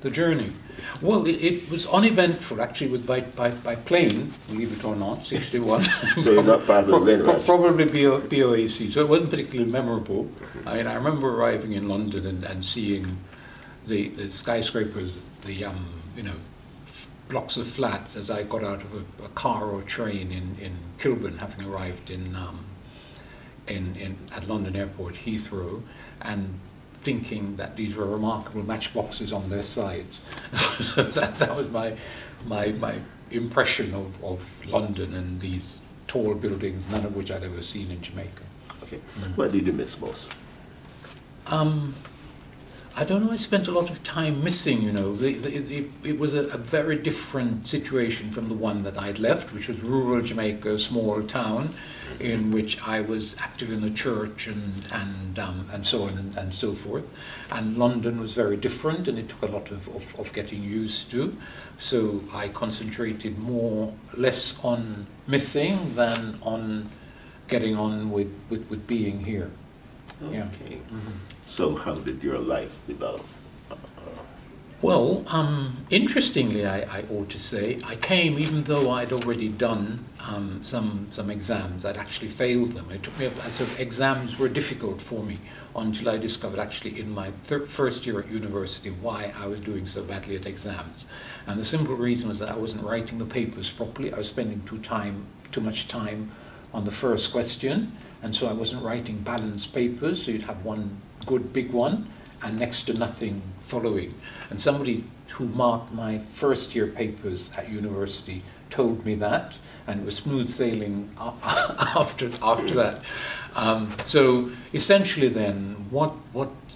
The journey? Well, it was uneventful. Actually, it was by plane, believe it or not, 61. So you're not part of the plane rush? Probably BOAC, so it wasn't particularly memorable. I mean, I remember arriving in London and seeing the skyscrapers, the you know, blocks of flats as I got out of a car or train in Kilburn, having arrived at London Airport, Heathrow, and thinking that these were remarkable matchboxes on their sides. that was my impression of London and these tall buildings, none of which I'd ever seen in Jamaica. Okay. What did you miss most? I don't know, I spent a lot of time missing, you know. It was a very different situation from the one that I'd left, which was rural Jamaica, a small town, in which I was active in the church and so on and so forth. And London was very different, and it took a lot of getting used to. So I concentrated less on missing than on getting on with being here. Okay. Yeah. So how did your life develop? Well, interestingly, I ought to say, I came even though I'd already done some exams. I'd actually failed them. It took me so exams were difficult for me until I discovered actually in my first year at university why I was doing so badly at exams. And the simple reason was that I wasn't writing the papers properly. I was spending too much time on the first question, and so I wasn't writing balanced papers, so you'd have one good big one and next to nothing following. And somebody who marked my first year papers at university told me that, and it was smooth sailing after that. So essentially then, what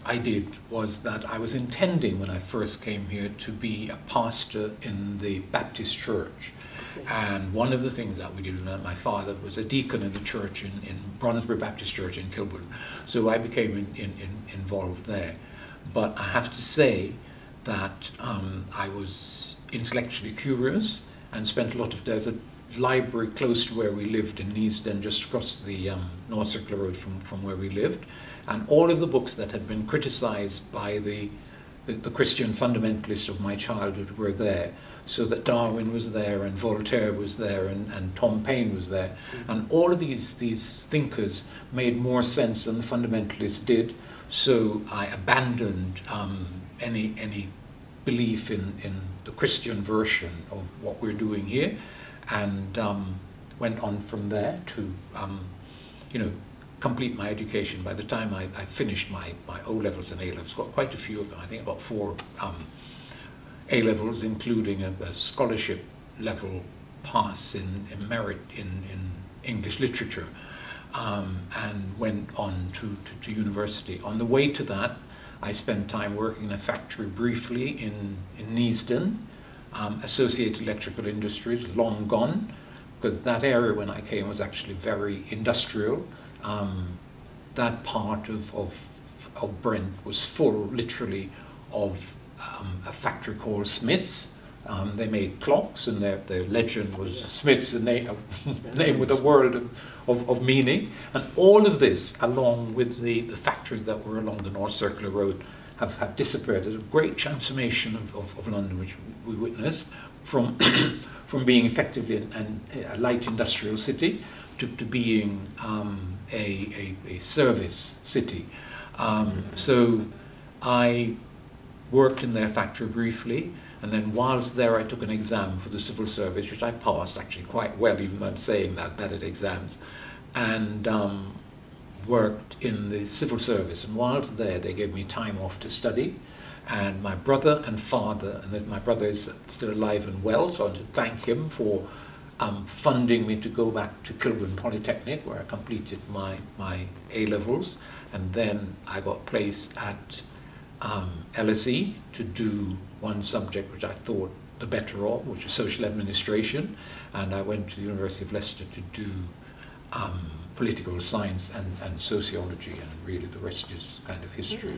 I did was that I was intending when I first came here to be a pastor in the Baptist church. And one of the things that we did, my father was a deacon in the church in Brownsbury Baptist Church in Kilburn, so I became involved there. But I have to say that I was intellectually curious and spent a lot of there's a library close to where we lived in Neasden, just across the North Circular Road from where we lived, and all of the books that had been criticized by the Christian fundamentalists of my childhood were there. So that Darwin was there, and Voltaire was there, and Tom Paine was there. And all of these thinkers made more sense than the fundamentalists did. So I abandoned any belief in the Christian version of what we're doing here, and went on from there to complete my education. By the time I finished my O-levels and A-levels, got quite a few of them, I think about 4 A-levels, including a scholarship level pass in merit in English literature, and went on to university. On the way to that, I spent time working in a factory briefly in Neasden, Associated Electrical Industries, long gone, because that area when I came was actually very industrial. That part of Brent was full, literally, of a factory called Smiths. They made clocks, and their legend was Smiths, a name with a world of meaning. And all of this, along with the factories that were along the North Circular Road, have disappeared. There's a great transformation of London, which we witnessed, from being effectively a light industrial city to being a service city. So I worked in their factory briefly, and then whilst there I took an exam for the civil service, which I passed actually quite well, even though I'm saying that, bad at exams, and worked in the civil service. And whilst there, they gave me time off to study, and my brother and father, and then my brother is still alive and well, so I want to thank him for funding me to go back to Kilburn Polytechnic, where I completed my A-levels, and then I got placed at LSE to do one subject which I thought the better of, which is social administration, and I went to the University of Leicester to do political science and sociology, and really the rest is kind of history.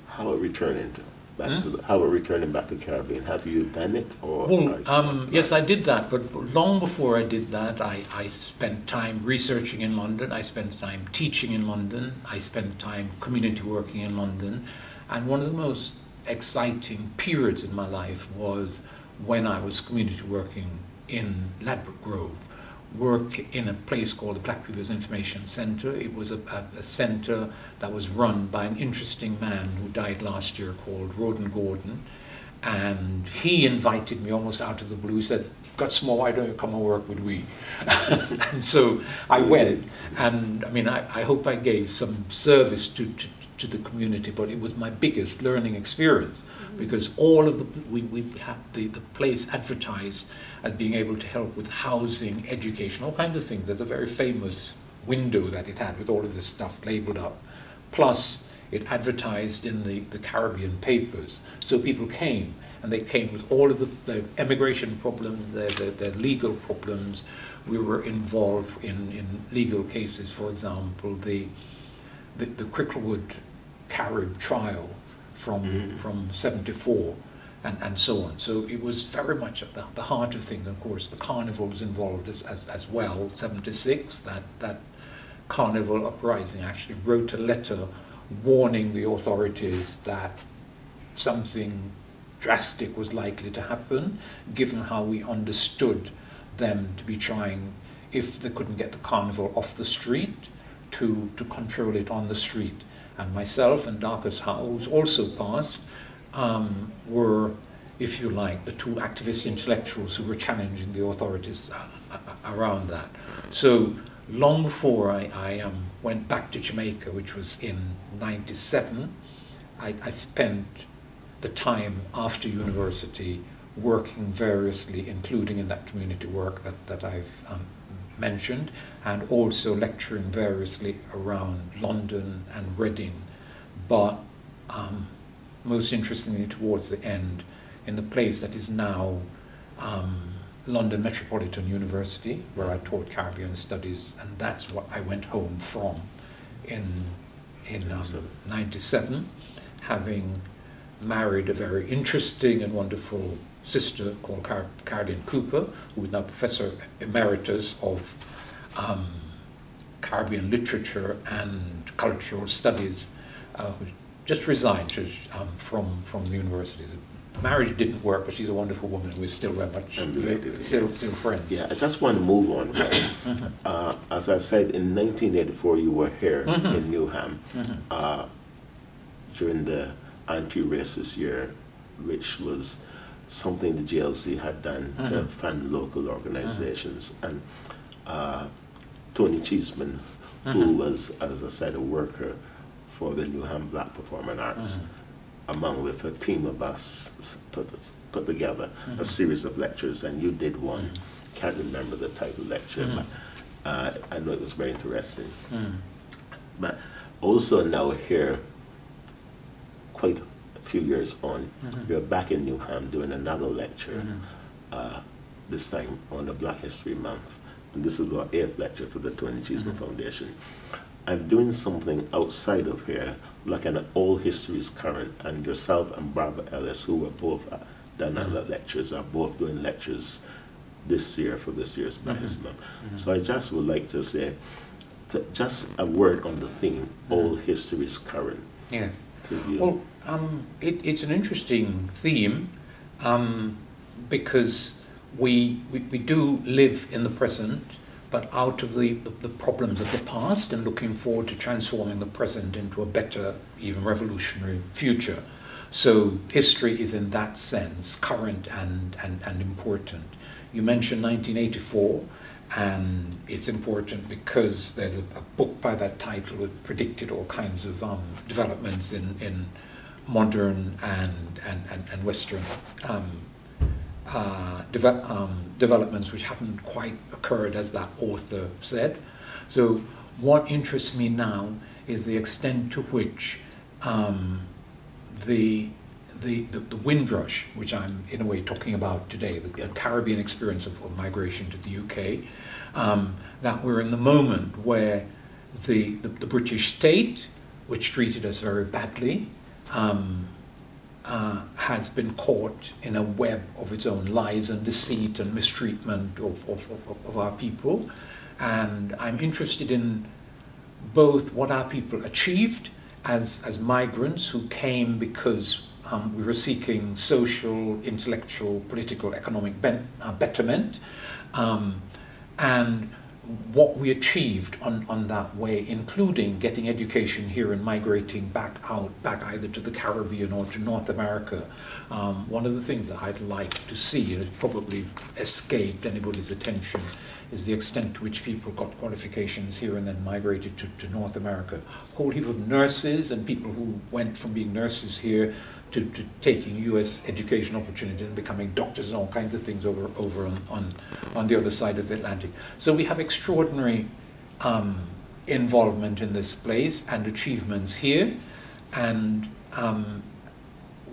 How are returning back to the Caribbean? Have you done it, or? Well, yes, I did that, but long before I did that, I spent time researching in London, I spent time teaching in London, I spent time community working in London, and one of the most exciting periods in my life was when I was community working in Ladbroke Grove, work in a place called the Black People's Information Centre. It was a centre that was run by an interesting man who died last year called Roden Gordon, and he invited me almost out of the blue. He said, "Got small, why don't you come and work with we?" And so I went, and I mean I hope I gave some service to to the community, but it was my biggest learning experience, because all of we had the place advertised as being able to help with housing, education, all kinds of things. There's a very famous window that it had with all of this stuff labeled up. Plus, it advertised in the Caribbean papers. So people came, and they came with all of the immigration problems, their legal problems. We were involved in legal cases, for example, the Cricklewood Carib trial from 74 and so on. So it was very much at the heart of things. Of course, the carnival was involved as well. 76, that carnival uprising, actually wrote a letter warning the authorities that something drastic was likely to happen, given how we understood them to be trying, if they couldn't get the carnival off the street, to control it on the street. And myself and Darcus Howe, who's also passed, were, if you like, the two activist intellectuals who were challenging the authorities around that. So long before I went back to Jamaica, which was in 97, I spent the time after university working variously, including in that community work that I've mentioned, and also lecturing variously around London and Reading, but most interestingly towards the end in the place that is now London Metropolitan University, where I taught Caribbean Studies, and that's what I went home from in 97, having married a very interesting and wonderful sister called Caroline Cooper, who is now Professor Emeritus of Caribbean Literature and Cultural Studies, who just resigned from the university. The marriage didn't work, but she's a wonderful woman, and we're still very much still friends. Yeah, I just want to move on. As I said, in 1984 you were here in Newham during the anti-racist year, which was something the GLC had done to fund local organizations. And Tony Cheeseman, who was, as I said, a worker for the Newham Black Performing Arts, among with a team of us, put together a series of lectures, and you did one. Can't remember the title lecture, but I know it was very interesting. But also now here, quite a few years on, you're back in Newham doing another lecture, this time on the Black History Month. And this is our 8th lecture for the Tony Cheeseman Foundation. I'm doing something outside of here, like an All Histories Current, and yourself and Barbara Ellis, who were both done other lectures, are both doing lectures this year for this year's Black History Month. So I just would like to say, just a word on the theme, All Histories Current. Yeah. Well, it's an interesting theme because we do live in the present, but out of the problems of the past, and looking forward to transforming the present into a better, even revolutionary future. So history is in that sense current and important. You mentioned 1984, and it's important because there's a book by that title that predicted all kinds of developments in modern and Western developments which haven't quite occurred as that author said. So what interests me now is the extent to which the Windrush, which I'm in a way talking about today, the Caribbean experience of migration to the UK, that we're in the moment where the British state, which treated us very badly, has been caught in a web of its own lies and deceit and mistreatment of our people. And I'm interested in both what our people achieved as migrants who came because we were seeking social, intellectual, political, economic betterment, and what we achieved on that way, including getting education here and migrating back either to the Caribbean or to North America. One of the things that I'd like to see, and it probably escaped anybody's attention, is the extent to which people got qualifications here and then migrated to North America. A whole heap of nurses and people who went from being nurses here to taking US education opportunity and becoming doctors and all kinds of things over on the other side of the Atlantic. So we have extraordinary involvement in this place and achievements here, and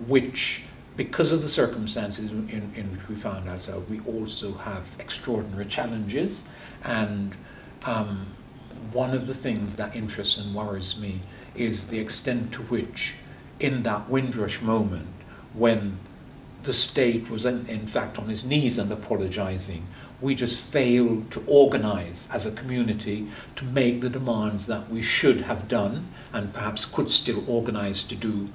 which, because of the circumstances in which we found ourselves, we also have extraordinary challenges. And one of the things that interests and worries me is the extent to which, in that Windrush moment, when the state was in fact on its knees and apologizing, we just failed to organize as a community to make the demands that we should have done and perhaps could still organize to do,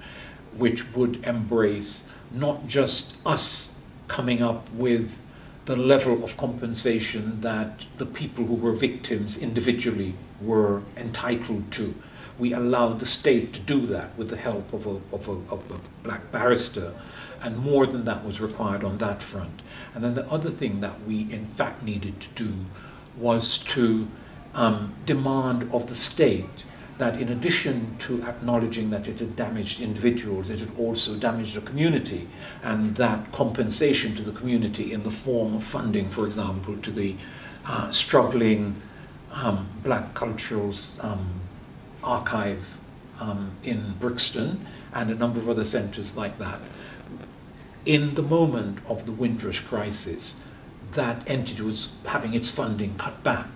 which would embrace not just us coming up with the level of compensation that the people who were victims individually were entitled to. We allowed the state to do that with the help of a black barrister, and more than that was required on that front. And then the other thing that we in fact needed to do was to demand of the state that, in addition to acknowledging that it had damaged individuals, it had also damaged the community, and that compensation to the community in the form of funding, for example, to the struggling black cultural archive in Brixton and a number of other centres like that. In the moment of the Windrush crisis, that entity was having its funding cut back.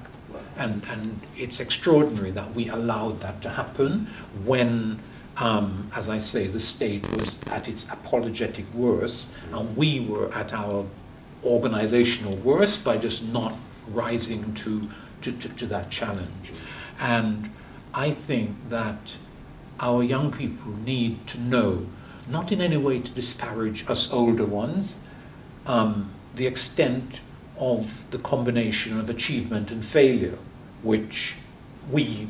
And it's extraordinary that we allowed that to happen when, as I say, the state was at its apologetic worst, and we were at our organizational worst by just not rising to that challenge. And I think that our young people need to know, not in any way to disparage us older ones, the extent of the combination of achievement and failure, which we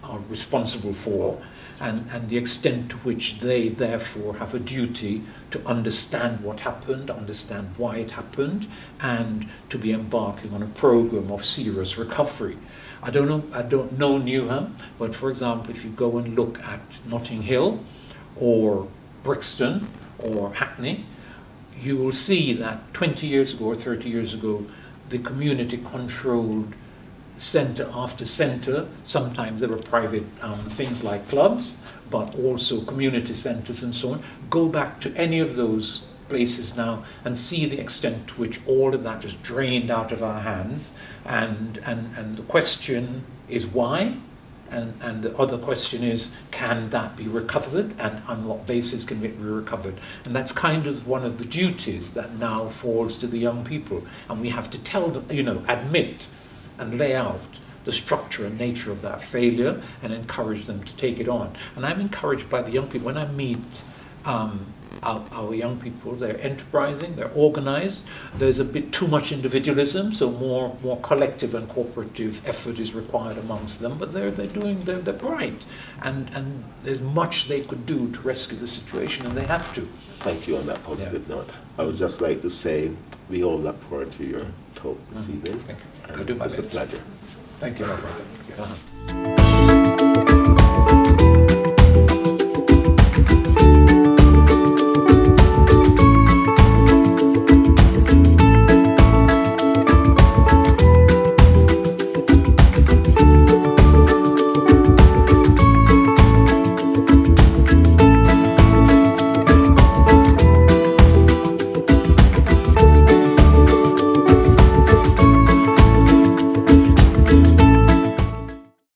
are responsible for, and the extent to which they therefore have a duty to understand what happened, understand why it happened, and to be embarking on a program of serious recovery. I don't know Newham, but for example, if you go and look at Notting Hill or Brixton or Hackney, you will see that 20 years ago or 30 years ago, the community controlled centre after centre. Sometimes there were private things like clubs, but also community centres and so on. Go back to any of those places now and see the extent to which all of that is drained out of our hands. And the question is why? And the other question is, can that be recovered, and on what basis can it be recovered? And that's kind of one of the duties that now falls to the young people. And we have to tell them, admit and lay out the structure and nature of that failure and encourage them to take it on. And I'm encouraged by the young people. When I meet our young people, they're enterprising, they're organized, there's a bit too much individualism, so more collective and cooperative effort is required amongst them, but they're bright, and there's much they could do to rescue the situation, and they have to. Thank you on that positive note. I would just like to say we all look forward to your talk this evening. Thank you. I do my best. It's a pleasure. Thank you, my brother.